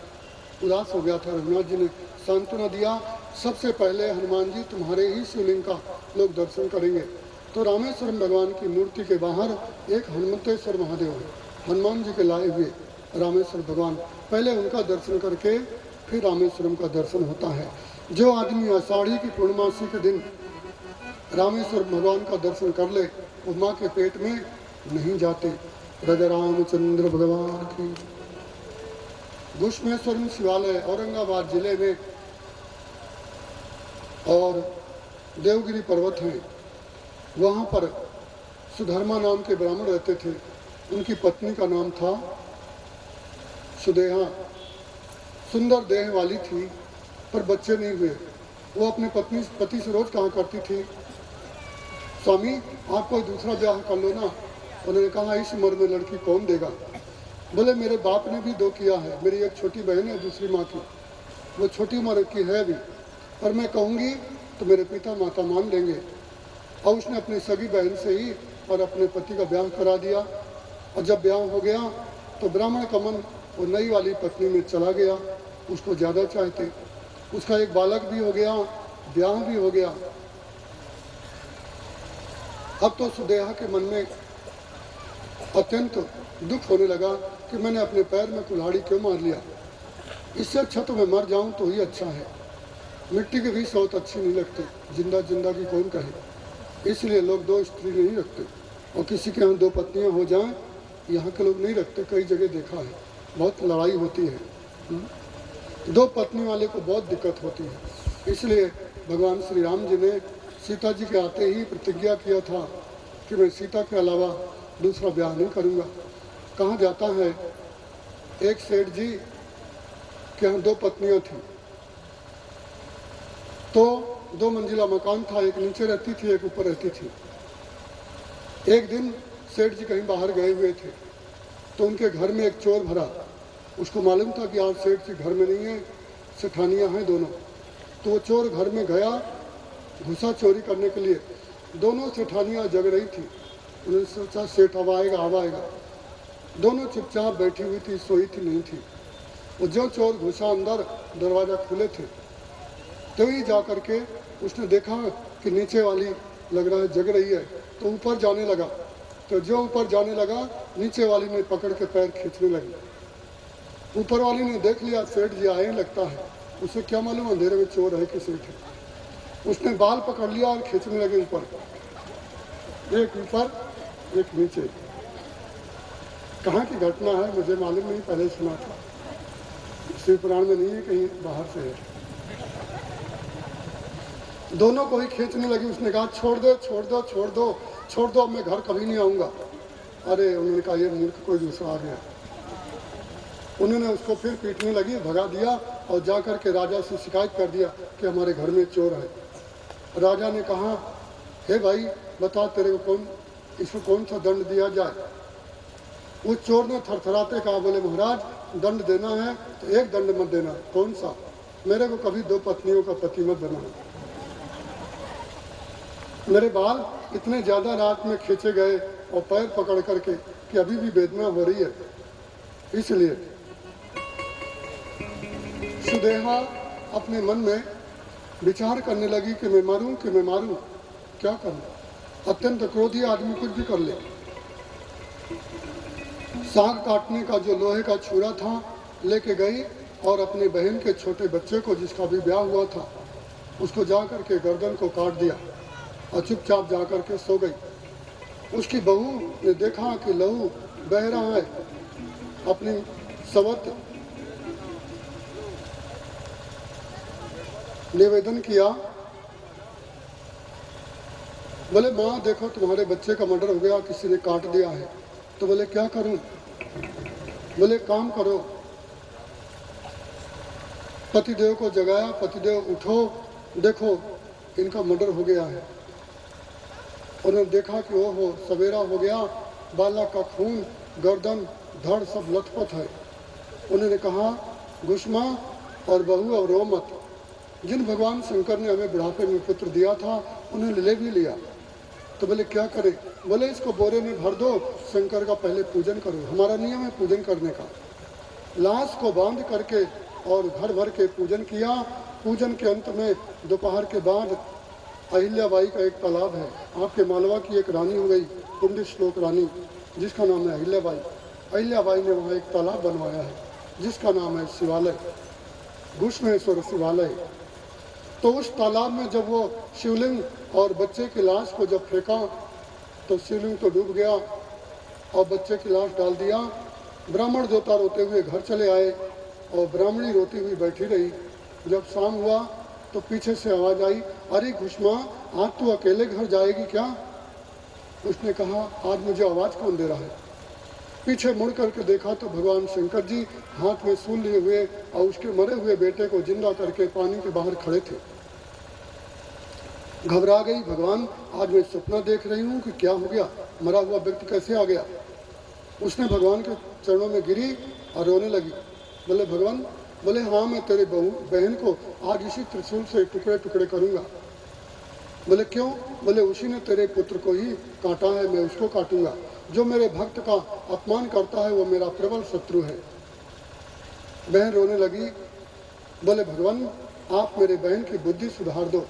उदास हो गया था। रघुनाथ जी ने सांत्वना दिया, सबसे पहले हनुमान जी तुम्हारे ही शिवलिंग का लोग दर्शन करेंगे। तो रामेश्वरम भगवान की मूर्ति के बाहर एक हनुमंतेश्वर महादेव है, हनुमान जी के लाए हुए रामेश्वर भगवान, पहले उनका दर्शन करके फिर रामेश्वरम का दर्शन होता है। जो आदमी आषाढ़ी की पूर्णिमासी के दिन रामेश्वर भगवान का दर्शन कर ले, वो माँ के पेट में नहीं जाते। राजा रामचंद्र भगवान की। घुश्मेश्वर शिवालय औरंगाबाद जिले में, और देवगिरी पर्वत है, वहाँ पर सुधर्मा नाम के ब्राह्मण रहते थे। उनकी पत्नी का नाम था सुदेहा। सुंदर देह वाली थी पर बच्चे नहीं हुए। वो अपने पति से रोज कहा करती थी, स्वामी आप कोई दूसरा ब्याह कर लो ना। उन्होंने कहा इस उम्र में लड़की कौन देगा। बोले मेरे बाप ने भी 2 किया है, मेरी एक छोटी बहन है दूसरी माँ की, वो छोटी उम्र की है अभी, पर मैं कहूँगी तो मेरे पिता माता मान लेंगे। और उसने अपनी सगी बहन से ही और अपने पति का ब्याह करा दिया। और जब ब्याह हो गया तो ब्राह्मण का मन वो नई वाली पत्नी में चला गया, उसको ज़्यादा चाहते। उसका एक बालक भी हो गया, ब्याह भी हो गया। अब तो सुदेहा के मन में अत्यंत दुख होने लगा कि मैंने अपने पैर में कुल्हाड़ी क्यों मार लिया, इससे अच्छा तो मैं मर जाऊं तो ही अच्छा है। मिट्टी की भी सौत अच्छी नहीं लगती, जिंदा की कौन कहे। इसलिए लोग 2 स्त्री नहीं रखते, और किसी के यहाँ 2 पत्नियां हो जाएं, यहाँ के लोग नहीं रखते। कई जगह देखा है, बहुत लड़ाई होती है। 2 पत्नी वाले को बहुत दिक्कत होती है। इसलिए भगवान श्री राम जी ने सीता जी के आते ही प्रतिज्ञा किया था कि मैं सीता के अलावा दूसरा ब्याह नहीं करूँगा। कहा जाता है एक सेठ जी के यहाँ 2 पत्नियाँ थीं, तो 2 मंजिला मकान था, एक नीचे रहती थी, एक ऊपर रहती थी। एक दिन सेठ जी कहीं बाहर गए हुए थे, तो उनके घर में एक चोर भरा। उसको मालूम था कि आज सेठ जी घर में नहीं है, सेठानियाँ हैं दोनों। तो वो चोर घर में गया घुसा चोरी करने के लिए। दोनों सेठानियाँ जग रही थी। उन्होंने सोचा सेठ अब आएगा अब आएगा। दोनों चुपचाप बैठी हुई थी, सोई थी नहीं थी। वो जो चोर घुसा अंदर, दरवाज़ा खुले थे, तभी जा कर के उसने देखा कि नीचे वाली लग रहा है जग रही है, तो ऊपर जाने लगा। तो जो ऊपर जाने लगा, नीचे वाली ने पकड़ के पैर खींचने लगी। ऊपर वाली ने देख लिया सेठ जी आए लगता है, उसे क्या मालूम अंधेरे में चोर है कि सेठ है। उसने बाल पकड़ लिया और खींचने लगे ऊपर, एक ऊपर एक नीचे। कहाँ की घटना है मुझे मालूम नहीं, पहले सुना था, शिव पुराण में नहीं है, कहीं बाहर से है। दोनों को ही खींचने लगी। उसने कहा छोड़ दो छोड़ दो छोड़ दो छोड़ दो, अब मैं घर कभी नहीं आऊँगा। अरे उन्होंने कहा ये मूर्ख कोई दूसरा आ गया। उन्होंने उसको फिर पीटने लगी, भगा दिया और जा कर के राजा से शिकायत कर दिया कि हमारे घर में चोर है। राजा ने कहा हे भाई बता तेरे को इसको कौन सा दंड दिया जाए। उस चोर ने थरथराते कहा बोले महाराज दंड देना है तो एक दंड मत देना। कौन सा? मेरे को कभी 2 पत्नियों का पति मत बनाना। मेरे बाल इतने ज़्यादा रात में खींचे गए और पैर पकड़ करके कि अभी भी वेदना हो रही है। इसलिए सुदेहा अपने मन में विचार करने लगी कि मैं मारूं कि मैं मारूं, क्या करूं। अत्यंत क्रोधी आदमी कुछ भी कर ले। साग काटने का जो लोहे का छुरा था लेके गई और अपनी बहन के छोटे बच्चे को जिसका भी ब्याह हुआ था उसको जा कर के गर्दन को काट दिया और चुपचाप जा कर के सो गई। उसकी बहू ने देखा कि लहू बह रहा है, अपनी सवत निवेदन किया, बोले माँ देखो तुम्हारे बच्चे का मर्डर हो गया, किसी ने काट दिया है। तो बोले क्या करूं? बोले काम करो। पतिदेव को जगाया, पतिदेव उठो देखो इनका मर्डर हो गया है। उन्होंने देखा कि ओहो सवेरा हो गया, बालक का खून गर्दन धड़ सब लथपथ है। उन्होंने कहा गुस्मा और बहू और रो मत। जिन भगवान शंकर ने हमें बुढ़ापे में पुत्र दिया था उन्हें ले भी लिया। तो बोले क्या करें? बोले इसको बोरे में भर दो, शंकर का पहले पूजन करो, हमारा नियम है पूजन करने का। लाश को बांध करके और भर भर के पूजन किया। पूजन के अंत में दोपहर के बाद अहिल्याबाई का एक तालाब है, आपके मालवा की एक रानी हो गई पुण्य श्लोक रानी जिसका नाम है अहिल्याबाई। अहिल्याबाई ने वहाँ एक तालाब बनवाया है जिसका नाम है शिवालय, घुश्मेश्वर शिवालय। तो उस तालाब में जब वो शिवलिंग और बच्चे की लाश को जब फेंका तो शिवलिंग तो डूब गया और बच्चे की लाश डाल दिया। ब्राह्मण देवता रोते हुए घर चले आए और ब्राह्मणी रोती हुई बैठी रही। जब शाम हुआ तो पीछे से आवाज़ आई, अरे घुष्मा आज तू अकेले घर जाएगी क्या? उसने कहा आज मुझे आवाज़ कौन दे रहा है। पीछे मुड़ करके देखा तो भगवान शंकर जी हाथ में सूल लिए हुए और उसके मरे हुए बेटे को जिंदा करके पानी के बाहर खड़े थे। घबरा गई, भगवान आज मैं सपना देख रही हूँ कि क्या हो गया, मरा हुआ व्यक्ति कैसे आ गया। उसने भगवान के चरणों में गिरी और रोने लगी। बोले भगवान, बोले हाँ मैं तेरे बहन को आज इसी त्रिशूल से टुकड़े टुकड़े करूँगा। बोले क्यों? बोले उसी ने तेरे पुत्र को ही काटा है, मैं उसको काटूंगा। जो मेरे भक्त का अपमान करता है वो मेरा प्रबल शत्रु है। बहन रोने लगी। बोले भगवान आप मेरे बहन की बुद्धि सुधार दो।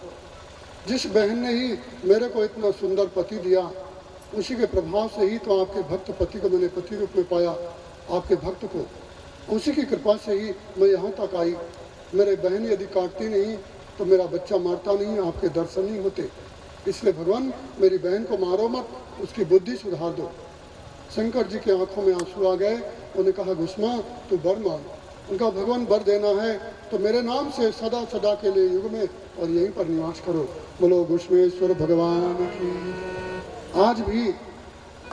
जिस बहन ने ही मेरे को इतना सुंदर पति दिया उसी के प्रभाव से ही तो आपके भक्त पति को मैंने पति रूप में पाया, आपके भक्त को। उसी की कृपा से ही मैं यहाँ तक आई। मेरे बहन यदि काटती नहीं तो मेरा बच्चा मारता नहीं, आपके दर्शन नहीं होते। इसलिए भगवान मेरी बहन को मारो मत, उसकी बुद्धि सुधार दो। शंकर जी के आंखों में आंसू आ गए। उन्होंने कहा घुष्मा तू वर मांग। उनका भगवान वर देना है तो मेरे नाम से सदा सदा के लिए युग में और यहीं पर निवास करो। बोलो घुष्मेश्वर भगवान की। आज भी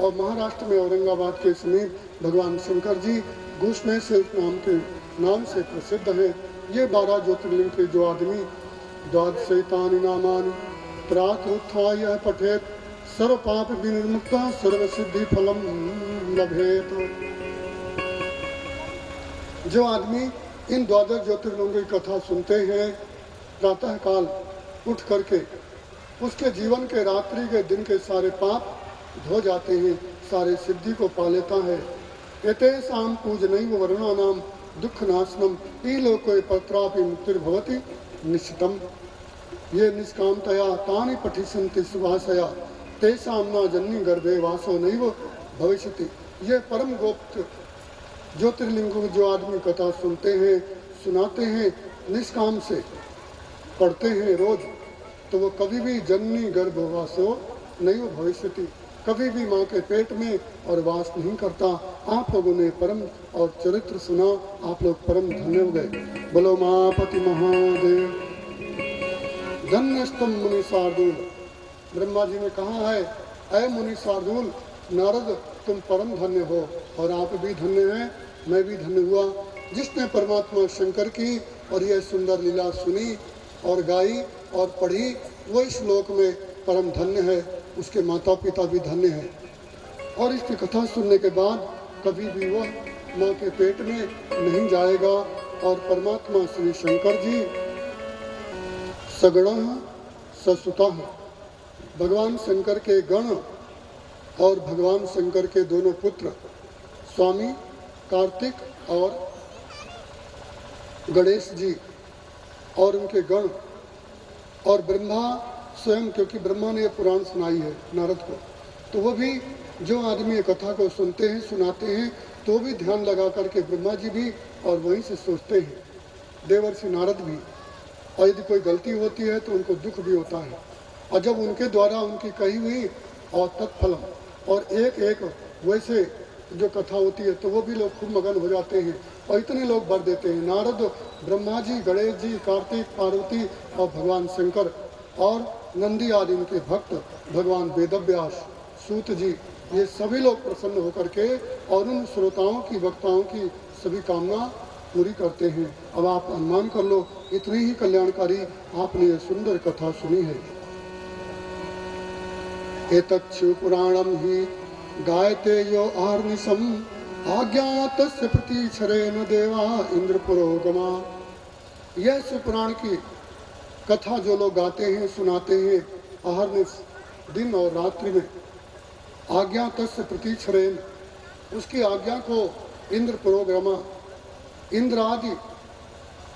और महाराष्ट्र में औरंगाबाद के समीप भगवान शंकर जी घुष्णेश्वर नाम से प्रसिद्ध हैं। ये 12 ज्योतिर्लिंग के जो आदमी द्वादशैतानि नामानि प्रातरुत्थाय पठेत सर्व पाप विनिर्मुक्ता सर्व सिद्धि फलम लभेत। जो आदमी इन 12 ज्योतिर्लिंगों की कथा सुनते हैं प्रातः काल उठ करके, उसके जीवन के रात्रि के दिन के सारे पाप धो जाते हैं, सारे सिद्धि को पा लेता है। एतेषां पूजनैव वर्णानां दुख नाशनम ईलोके पत्रापि मुक्तिर्भवति निश्चितम। ये निष्कामतया तानि पठिष्यन्ति सुभाषया तेषां न जन्नि गर्भे वासो नैव भविष्यति। ये परम गुप्त ज्योतिर्लिंगों जो आदमी कथा सुनते हैं, सुनाते हैं, निष्काम से पढ़ते हैं रोज, तो वो कभी भी जननी गर्भवासो नहीं भविष्यति, कभी भी माँ के पेट में और वास नहीं करता। आप लोगों ने परम और चरित्र सुना, आप लोग परम धन्य हो गए। बोलो मापति महादेव। धन्यस्तम मुनि शार्दूल। ब्रह्मा जी ने कहा है, अय मुनि शार्दूल, नारद तुम परम धन्य हो और आप भी धन्य हैं, मैं भी धन्य हुआ। जिसने परमात्मा शंकर की और यह सुंदर लीला सुनी और गाई और पढ़ी, वो इस श्लोक में परम धन्य है, उसके माता पिता भी धन्य हैं। और इसकी कथा सुनने के बाद कभी भी वह माँ के पेट में नहीं जाएगा। और परमात्मा श्री शंकर जी सगण ससुतः, भगवान शंकर के गण और भगवान शंकर के दोनों पुत्र स्वामी कार्तिक और गणेश जी और उनके गण और ब्रह्मा स्वयं, क्योंकि ब्रह्मा ने यह पुराण सुनाई है नारद को, तो वो भी जो आदमी ये कथा को सुनते हैं, सुनाते हैं, तो भी ध्यान लगा करके ब्रह्मा जी भी और वहीं से सोचते हैं, देवर्षि नारद भी। और यदि कोई गलती होती है तो उनको दुख भी होता है। और जब उनके द्वारा उनकी कही हुई और तत्फलम और एक एक वैसे जो कथा होती है, तो वो भी लोग खूब मगन हो जाते हैं और इतने लोग भर देते हैं। नारद, ब्रह्मा जी, गणेश जी, कार्तिक, पार्वती और भगवान शंकर और नंदी आदि इनके भक्त, भगवान वेदव्यास, सूत जी, ये सभी लोग प्रसन्न होकर के और उन श्रोताओं की, वक्ताओं की सभी कामना पूरी करते हैं। अब आप अनुमान कर लो, इतनी ही कल्याणकारी आपने ये सुंदर कथा सुनी है। एतत् शिव पुराणम ही गायते यो आर्निशम आज्ञातस्य प्रतीक्षरेण देवा इंद्र पुरोगमा। यह शिव पुराण की कथा जो लोग गाते हैं, सुनाते हैं अहर्निश दिन और रात्रि में, आज्ञातस्य प्रतीक्षरेण, उसकी आज्ञा को इंद्र पुरोगमा, इंद्र आदि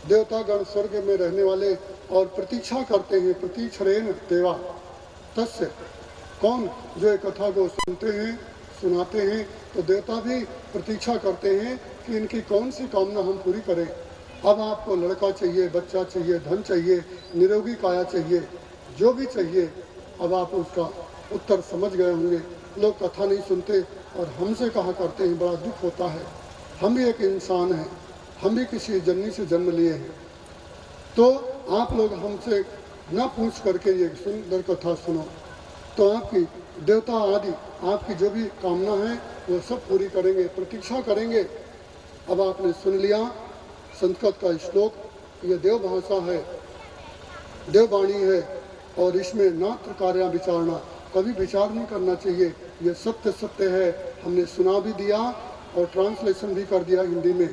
देवतागण स्वर्ग में रहने वाले और प्रतीक्षा करते हैं। प्रतीक्षरेण देवा, तस्य कौन, जो एक कथा को सुनते हैं, सुनाते हैं, तो देवता भी प्रतीक्षा करते हैं कि इनकी कौन सी कामना हम पूरी करें। अब आपको लड़का चाहिए, बच्चा चाहिए, धन चाहिए, निरोगी काया चाहिए, जो भी चाहिए, अब आप उसका उत्तर समझ गए होंगे। लोग कथा नहीं सुनते और हमसे कहा करते हैं, बड़ा दुख होता है, हम भी एक इंसान हैं, हम भी किसी जननी से जन्म लिए हैं, तो आप लोग हमसे न पूछ करके ये सुंदर कथा सुनो, तो आपकी देवता आदि आपकी जो भी कामना है वो सब पूरी करेंगे, प्रतीक्षा करेंगे। अब आपने सुन लिया संस्कृत का श्लोक, ये देव भाषा है, देववाणी है, और इसमें नात्र कार्य विचारना, कभी विचार नहीं करना चाहिए। ये सत्य सत्य है, हमने सुना भी दिया और ट्रांसलेशन भी कर दिया हिंदी में,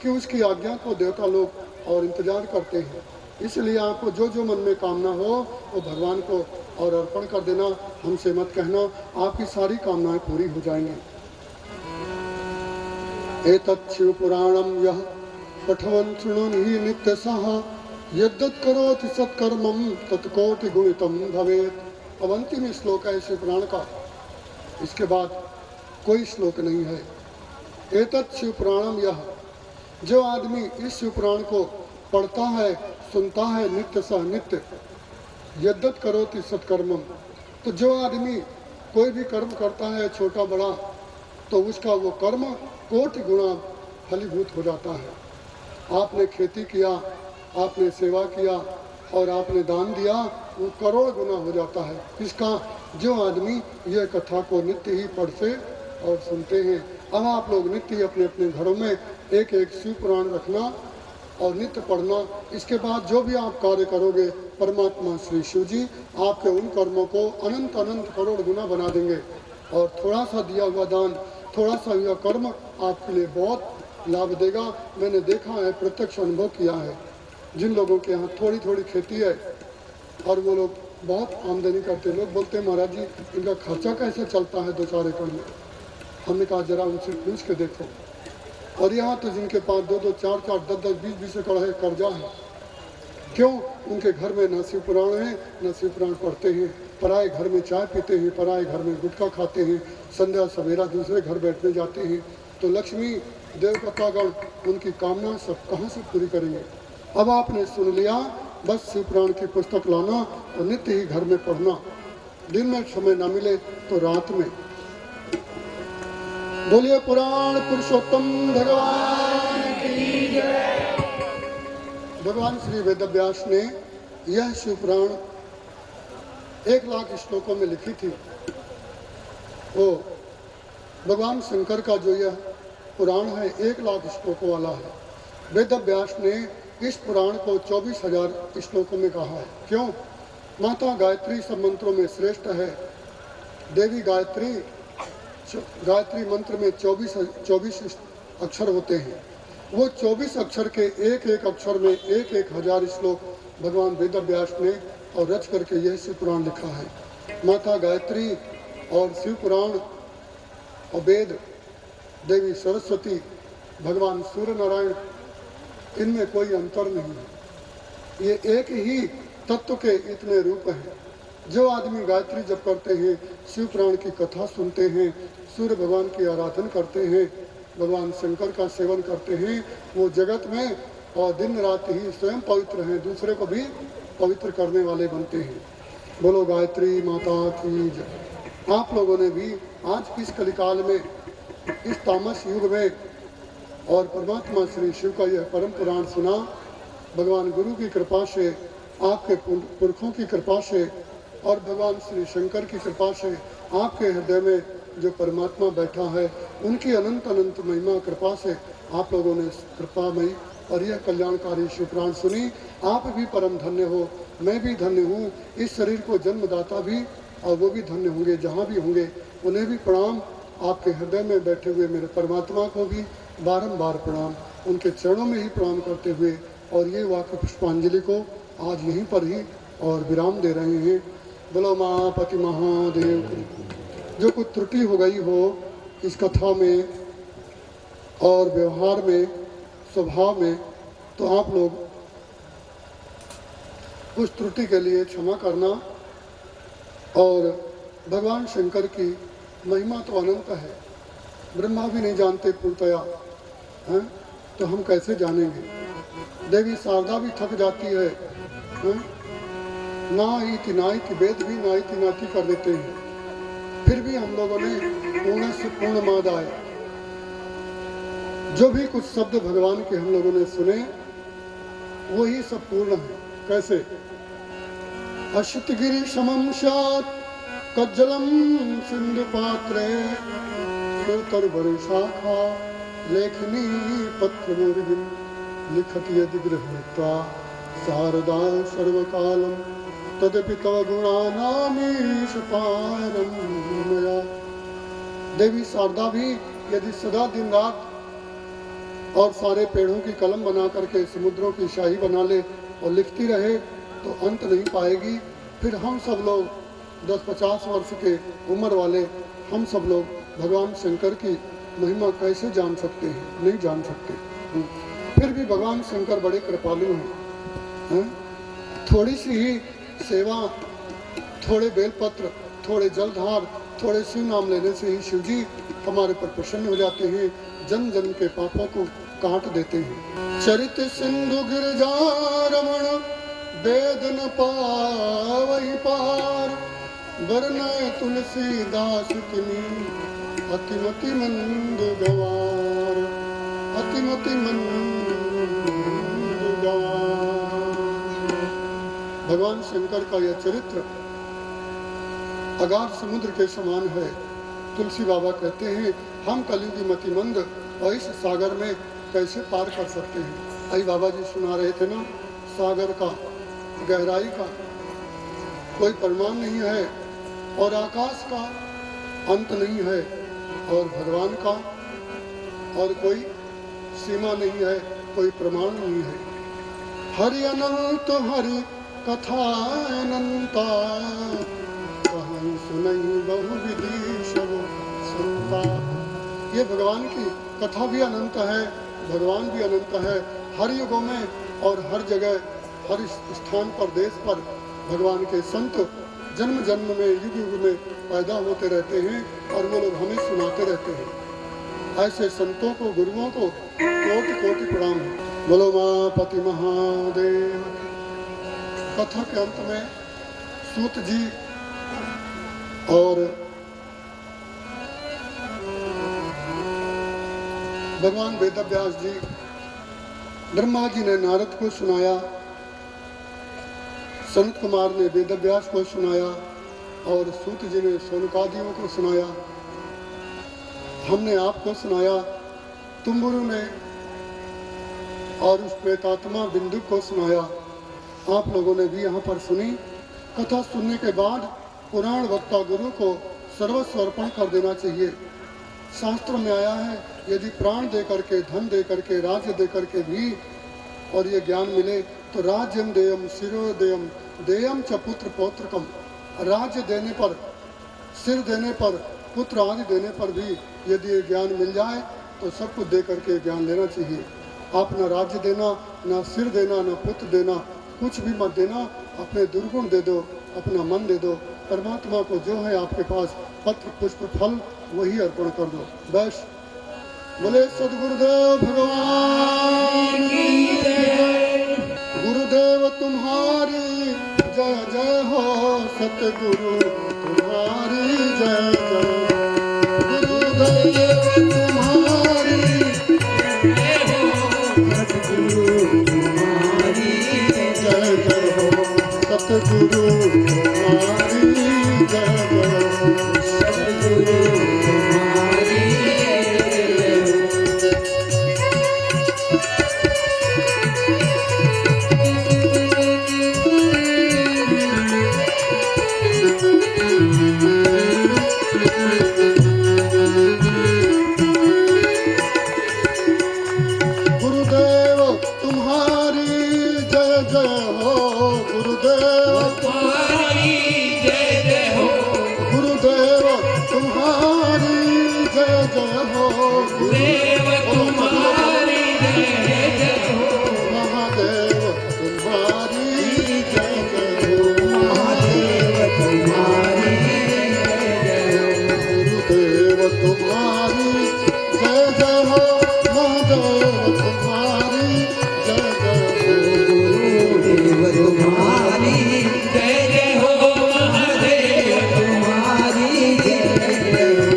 कि उसकी आज्ञा को देवता लोग और इंतजार करते हैं। इसलिए आपको जो जो मन में कामना हो वो भगवान को और अर्पण कर देना, हमसे मत कहना, आपकी सारी कामनाएं पूरी हो जाएंगी। एतत् शिव पुराणम यह पठवन शृणुहि नित्यशः यद्यत् करोति सत्कर्मं तत्कोटि गुणितं भवेत्। अब अंतिम श्लोक है शिव पुराण का, इसके बाद कोई श्लोक नहीं है। एतत् शिव पुराणम यह, जो आदमी इस शिव पुराण को पढ़ता है, सुनता है, नित्य सह नित्य, यद्यत् करोति सत्कर्मम, तो जो आदमी कोई भी कर्म करता है छोटा बड़ा, तो उसका वो कर्म कोटि गुणा फलीभूत हो जाता है। आपने खेती किया, आपने सेवा किया, और आपने दान दिया वो करोड़ गुना हो जाता है। किसका? जो आदमी यह कथा को नित्य ही पढ़ते और सुनते हैं। अब आप लोग नित्य ही अपने अपने घरों में एक एक शिव पुराण रखना और नित्य पढ़ना। इसके बाद जो भी आप कार्य करोगे परमात्मा श्री शिव जी आपके उन कर्मों को अनंत अनंत करोड़ गुना बना देंगे। और थोड़ा सा दिया हुआ दान, थोड़ा सा हुआ कर्म आपके लिए बहुत लाभ देगा। मैंने देखा है, प्रत्यक्ष अनुभव किया है। जिन लोगों के यहाँ थोड़ी थोड़ी खेती है और वो लोग बहुत आमदनी करते, लोग बोलते हैं महाराज जी इनका खर्चा कैसे चलता है 2-4 एकड़ में। हमने कहा जरा उनसे पूछ के देखो। और यहाँ तो जिनके पास 2-2, 4-4, 10-10, 20-20 एकड़ है, कर्जा है। क्यों? उनके घर में न शिव पुराण है, न शिव पुराण पढ़ते हैं। पराए घर में चाय पीते हैं, पराए घर में गुटखा खाते हैं, संध्या सवेरा दूसरे घर बैठने जाते हैं। तो लक्ष्मी देवतागण उनकी कामना सब कहाँ से पूरी करेंगे। अब आपने सुन लिया, बस शिव पुराण की पुस्तक लाना और नित्य ही घर में पढ़ना। दिन में समय न मिले तो रात में। बोलिए पुराण पुरुषोत्तम भगवान की जय। भगवान श्री वेदव्यास ने यह शिव पुराण 1,00,000 श्लोकों में लिखी थी। वो भगवान शंकर का जो यह पुराण है 1,00,000 श्लोकों वाला है। वेदव्यास ने इस पुराण को 24,000 श्लोकों में कहा है। क्यों? माता गायत्री सब मंत्रों में श्रेष्ठ है। देवी गायत्री मंत्र में 24 अक्षर होते हैं। वो 24 अक्षर के एक एक अक्षर में 1,000 श्लोक भगवान वेदव्यास ने और रच करके यह शिव पुराण लिखा है। माता गायत्री और शिव पुराण और वेद, देवी सरस्वती, भगवान सूर्य नारायण, इनमें कोई अंतर नहीं है। ये एक ही तत्व के इतने रूप हैं। जो आदमी गायत्री जप करते हैं, शिव पुराण की कथा सुनते हैं, सूर्य भगवान की आराधना करते हैं, भगवान शंकर का सेवन करते हैं, वो जगत में और दिन रात ही स्वयं पवित्र हैं, दूसरे को भी पवित्र करने वाले बनते हैं। बोलो गायत्री माता की जय। आप लोगों ने भी आज इस कलिकाल में, इस तामस युग में और परमात्मा श्री शिव का यह परम पुराण सुना। भगवान गुरु की कृपा से, आपके पुरखों की कृपा से और भगवान श्री शंकर की कृपा से आपके हृदय में जो परमात्मा बैठा है, उनकी अनंत अनंत महिमा कृपा से आप लोगों ने कृपामयी और यह कल्याणकारी शिव पुराण सुनी। आप भी परम धन्य हो, मैं भी धन्य हूँ। इस शरीर को जन्मदाता भी और वो भी धन्य होंगे, जहाँ भी होंगे उन्हें भी प्रणाम। आपके हृदय में बैठे हुए मेरे परमात्मा को भी बारंबार प्रणाम, उनके चरणों में ही प्रणाम करते हुए और ये वाक्य पुष्पांजलि को आज यहीं पर ही और विराम दे रहे हैं। बोलो माँ पति महादेव की। जो कुछ त्रुटि हो गई हो इस कथा में और व्यवहार में, स्वभाव में, तो आप लोग उस त्रुटि के लिए क्षमा करना। और भगवान शंकर की महिमा तो अनंत है, ब्रह्मा भी नहीं जानते पूर्णतया हैं, तो हम कैसे जानेंगे। देवी शारदा भी थक जाती है, ना इति वेद भी ना इति नाती कर देते हैं, फिर भी हम लोगों ने पूर्ण से पूर्ण मादाय जो भी कुछ शब्द भगवान के हम लोगों ने सुने वही सब पूर्ण है। कैसे? अश्वत्थगिरि समं स्यात् कज्जलं सिंधु पात्रे सुतर्वरि शाखा लेखनी पत्र मुर्गिं लिखति यदि गृहीत्वा शारदा सर्वकालं तदपि तव गुणानामीश पारं मया। देवी शारदा भी यदि सदा दिन रात और सारे पेड़ों की कलम बना करके समुद्रों की शाही बना ले और लिखती रहे तो अंत नहीं पाएगी। फिर हम सब लोग 10-50 वर्ष के उम्र वाले हम सब लोग भगवान शंकर की महिमा कैसे जान सकते हैं? नहीं जान सकते। फिर भी भगवान शंकर बड़े कृपालु हैं। थोड़ी सी ही सेवा, थोड़े बेलपत्र, थोड़े जलधार, थोड़े शिव नाम लेने से ही शिव जी हमारे पर प्रसन्न हो जाते हैं, जन्म जन्म के पापों को काट देते हैं। चरित सिंधु गिरजा रमण वेद न पावहि पार, वरनय तुलसीदास तिनि अतिमति मंद गवार, अतिमति मंद गवार। भगवान शंकर का यह चरित्र अगाध समुद्र के समान है। तुलसी बाबा कहते हैं हम कलयुगी मतिमंद और इस सागर में कैसे पार कर सकते हैं। आई बाबा जी सुना रहे थे ना, सागर का गहराई का कोई प्रमाण नहीं है और आकाश का अंत नहीं है और भगवान का और कोई सीमा नहीं है, कोई प्रमाण नहीं है। हरि अनंत हरि कथा अनंता, कहानी सुनई बहु विधि सब संता। ये भगवान की कथा भी अनंत है, भगवान भी अनंत है। हर युगों में और हर जगह हर स्थान पर देश पर भगवान के संत जन्म जन्म में युग युग में पैदा होते रहते हैं और वो लोग हमें सुनाते रहते हैं। ऐसे संतों को गुरुओं को कोटि कोटि प्रणाम है। बोलो मापति महादेव। कथा के अंत में सूत जी और भगवान वेदव्यास जी, ब्रह्मा जी ने नारद को सुनाया, संत कुमार ने वेदव्यास को सुनाया और सूत जी ने सोनकादियों को सुनाया। हमने आपको सुनाया, तुम्बुरु ने और उस प्रेतात्मा बिंदु को सुनाया। आप लोगों ने भी यहाँ पर सुनी। कथा सुनने के बाद पुराण वक्ता गुरु को सर्वस्व अर्पण कर देना चाहिए। शास्त्र में आया है यदि प्राण दे करके, धन दे करके, राज्य दे करके भी और ये ज्ञान मिले तो राज्यम देयम शिरोदेयम देयम च पुत्र पौत्रकम। राज्य देने पर, सिर देने पर, पुत्र आदि देने पर भी यदि ये ज्ञान मिल जाए तो सब कुछ दे करके ज्ञान लेना चाहिए। आप ना राज्य देना, ना सिर देना, ना पुत्र देना, कुछ भी मत देना। अपने दुर्गुण दे दो, अपना मन दे दो। परमात्मा को जो है आपके पास पत्र पुष्प फल वही अर्पण कर दो। बस बोले सदगुरुदेव भगवान की जय। गुरुदेव तुम्हारी जय जय हो, सतगुरु तुम्हारी जय जय। गुरुदेव तुम्हारी जय हो, सतगुरु तुम्हारी जय जय हो, सतगुरु तुम्हारी जय जय हो, सतगुरु तुम्हारी जय जय गुरुदेव तुम्हारी जय जय हो, गुरुदेव तुम्हारी जय जय हो, गुरुदेव तुम्हारी जय जय हो, गुरुदेव तुम्हारी जय जय हो, महादेव तुम्हारी जय जय हो, महादेव तुम्हारी जय जय हो, गुरुदेव तुम्हारी जय जय हो, महादेव तुम्हारी जय जय हो, गुरुदेव तुम्हारी जय जय हो, महादेव तुम्हारी जय जय हो।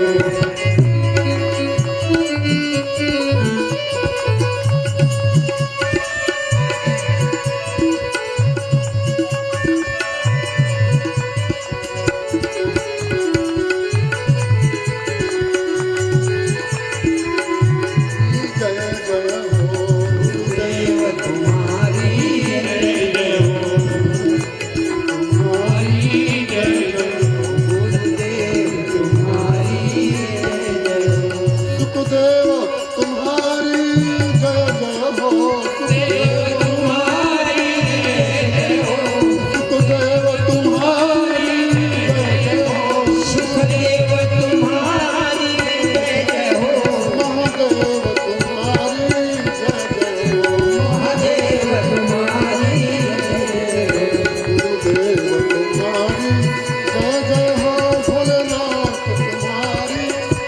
जय जय हो, गुरुदेव तुम्हारी जय जय हो, तुम्हारी जय जय हो, गुरुदेव तुम्हारी जय जय हो, सुखदेव तुम्हारी जय जय हो, सुखदेव तुम्हारी जय जय हो, सुखदेव तुम्हारी जय जय हो, सुखदेव तुम्हारी जय जय हो, महादेव तुम्हारी जय जय हो, महादेव तुम्हारी जय जय हो, गुरुदेव तुम्हारी जय जय हो, भोलेनाथ तुम्हारी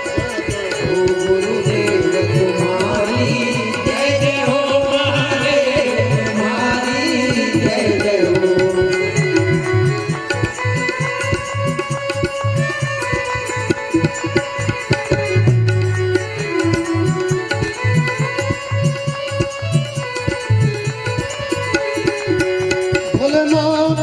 जय जय हो, गुरुदेव तुम्हारी जय जय हो, महादेव तुम्हारी जय जय हो। भोलेनाथ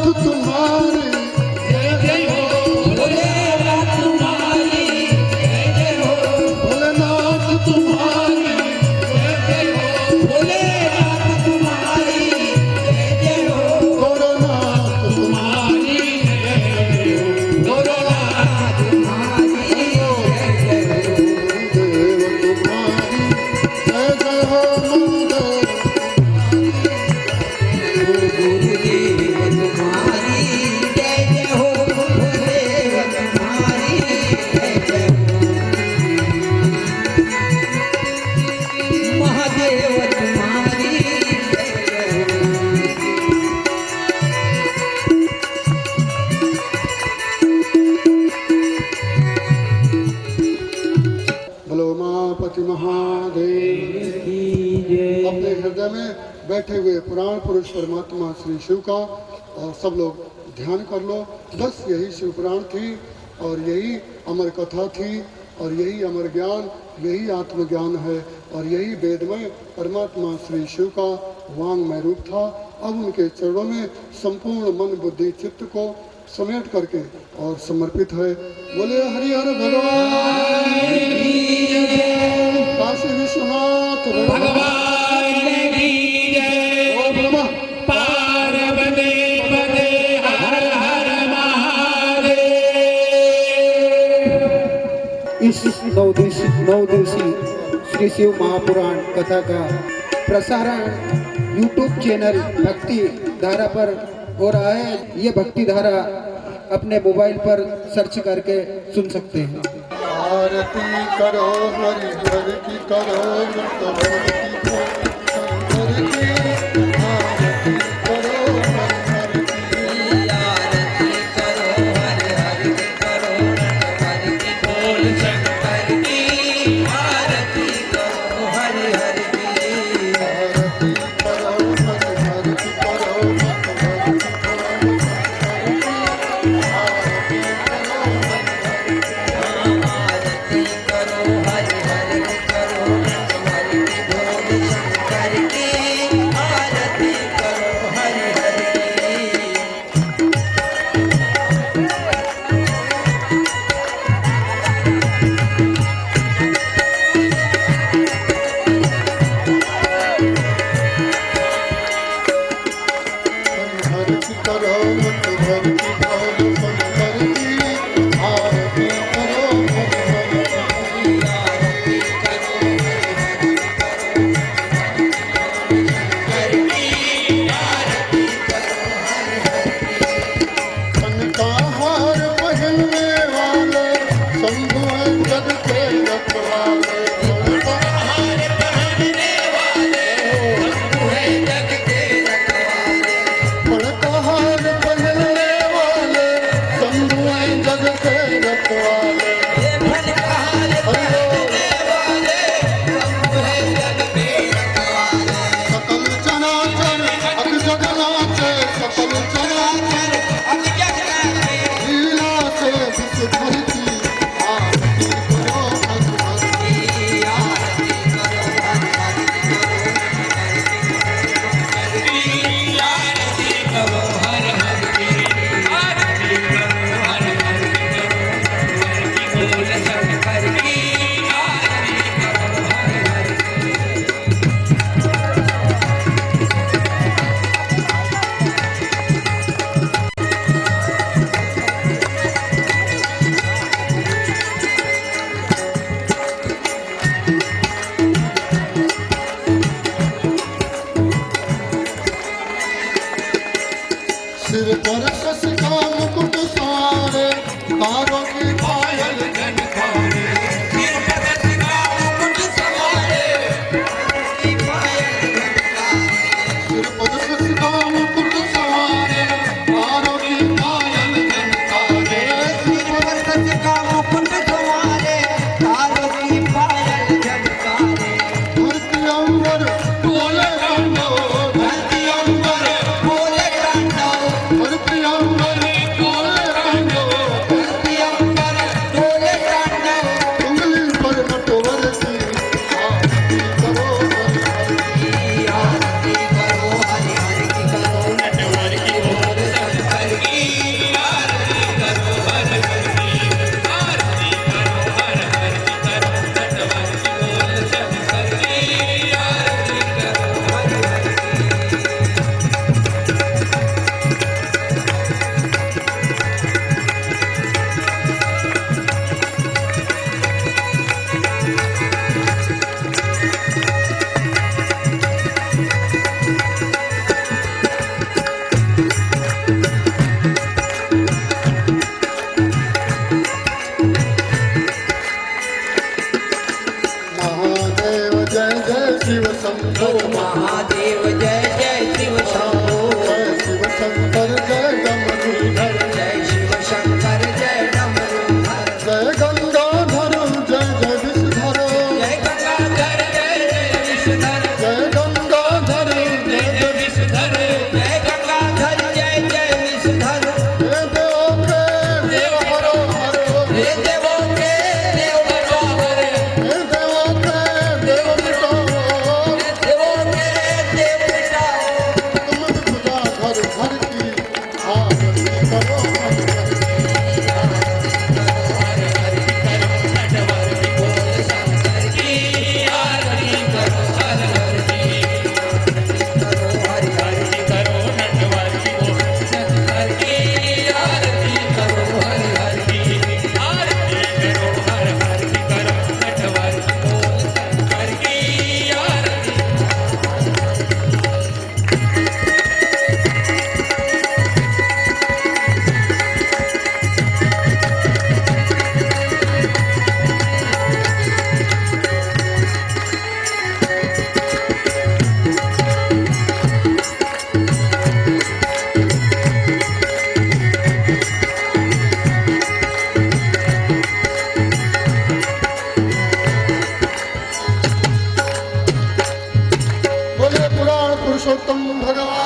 बैठे हुए पुराण पुरुष परमात्मा श्री शिव का, और सब लोग ध्यान कर लो। बस यही शिव पुराण थी और यही अमर कथा थी और यही अमर ज्ञान, यही आत्मज्ञान है और यही वेदमय परमात्मा श्री शिव का वांगमय रूप था। अब उनके चरणों में संपूर्ण मन बुद्धि चित्त को समेट करके और समर्पित है। बोले हरिहर भगवान काशी विश्वनाथ भगवान की जय। ओम नमः पार्वती पते हर हर महादेव। इस नौ दिवसीय श्री शिव महापुराण कथा का प्रसारण YouTube चैनल भक्ति धारा पर हो रहा है। ये भक्ति धारा अपने मोबाइल पर सर्च करके सुन सकते हैं। आरती करो हरि हर की करो भगवान की शंकर की आरती करो हरि हर की आरती करो हरि हरि की करो हरि की बोल शंकर की। आरती करो हरि हरि की। आरती करो हरि हर की करो भगवान की आरती करो हरि हरि की करो हरि की बोल शंकर की। आरती करो हरि हरि की। हर की करो भगवान की बोल शंकर की आरती करो भगवान की आरती करो हरि हरि की आरती करो हरि हरि की। मन का हार पहनने वाले शंभु हैं जग के रखवाले। मन का हार पहनने वाले शंभु है जग के रखवाले। मन का हार पहनने वाले शंभु हैं जग के रखवाले। ये मन का हार पहनने वाले शंभु है जग के रखवाले। सकल चराचर अग जग नाचे, सकल चराचर अब क्या करें लीला से विष भरती आरती करो भगवान की। आरती करो हरि हरि की आरती करो हरि हरि की। आरती करो हरि हरि की बोल शंकर की। आरती करो हरि हरि सिर पर शश का मुकुट सारे, तारों की पायल झनकारे। सिर पर का मुकुट सवारे की पायल झनकारे। सिर पर शश का मुकुट सारे, तारों की पायल झनकारे। सिर पर सच का मुकुट सवारे तारों की पायल झनकारे। धरती अंबर बोले रंगो, धरती अंबर बोले तांडव। धरती अंबर बोले रंगो। धरती अंबर डोले तांडव। उंगली पर नटवर की आरती करो भगवान की। आरती करो हरि हरि की करो नटवर की बोल शंकर की। आरती करो हरि हरि की। आरती करो हरि हरि की करो नटवर की बोल शंकर की। आरती करो हरि हरि की। महादेव जय जय शिव शंकर। महादेव जय जय शिव शंभो। जय शिव शंकर जय डमरूधर। जय शिव शंकर जय डमरूधर। जय गंगाधर जय जय विषधर। जय गंगाधर जय जय विषधर। जय गंगाधर जय भगवान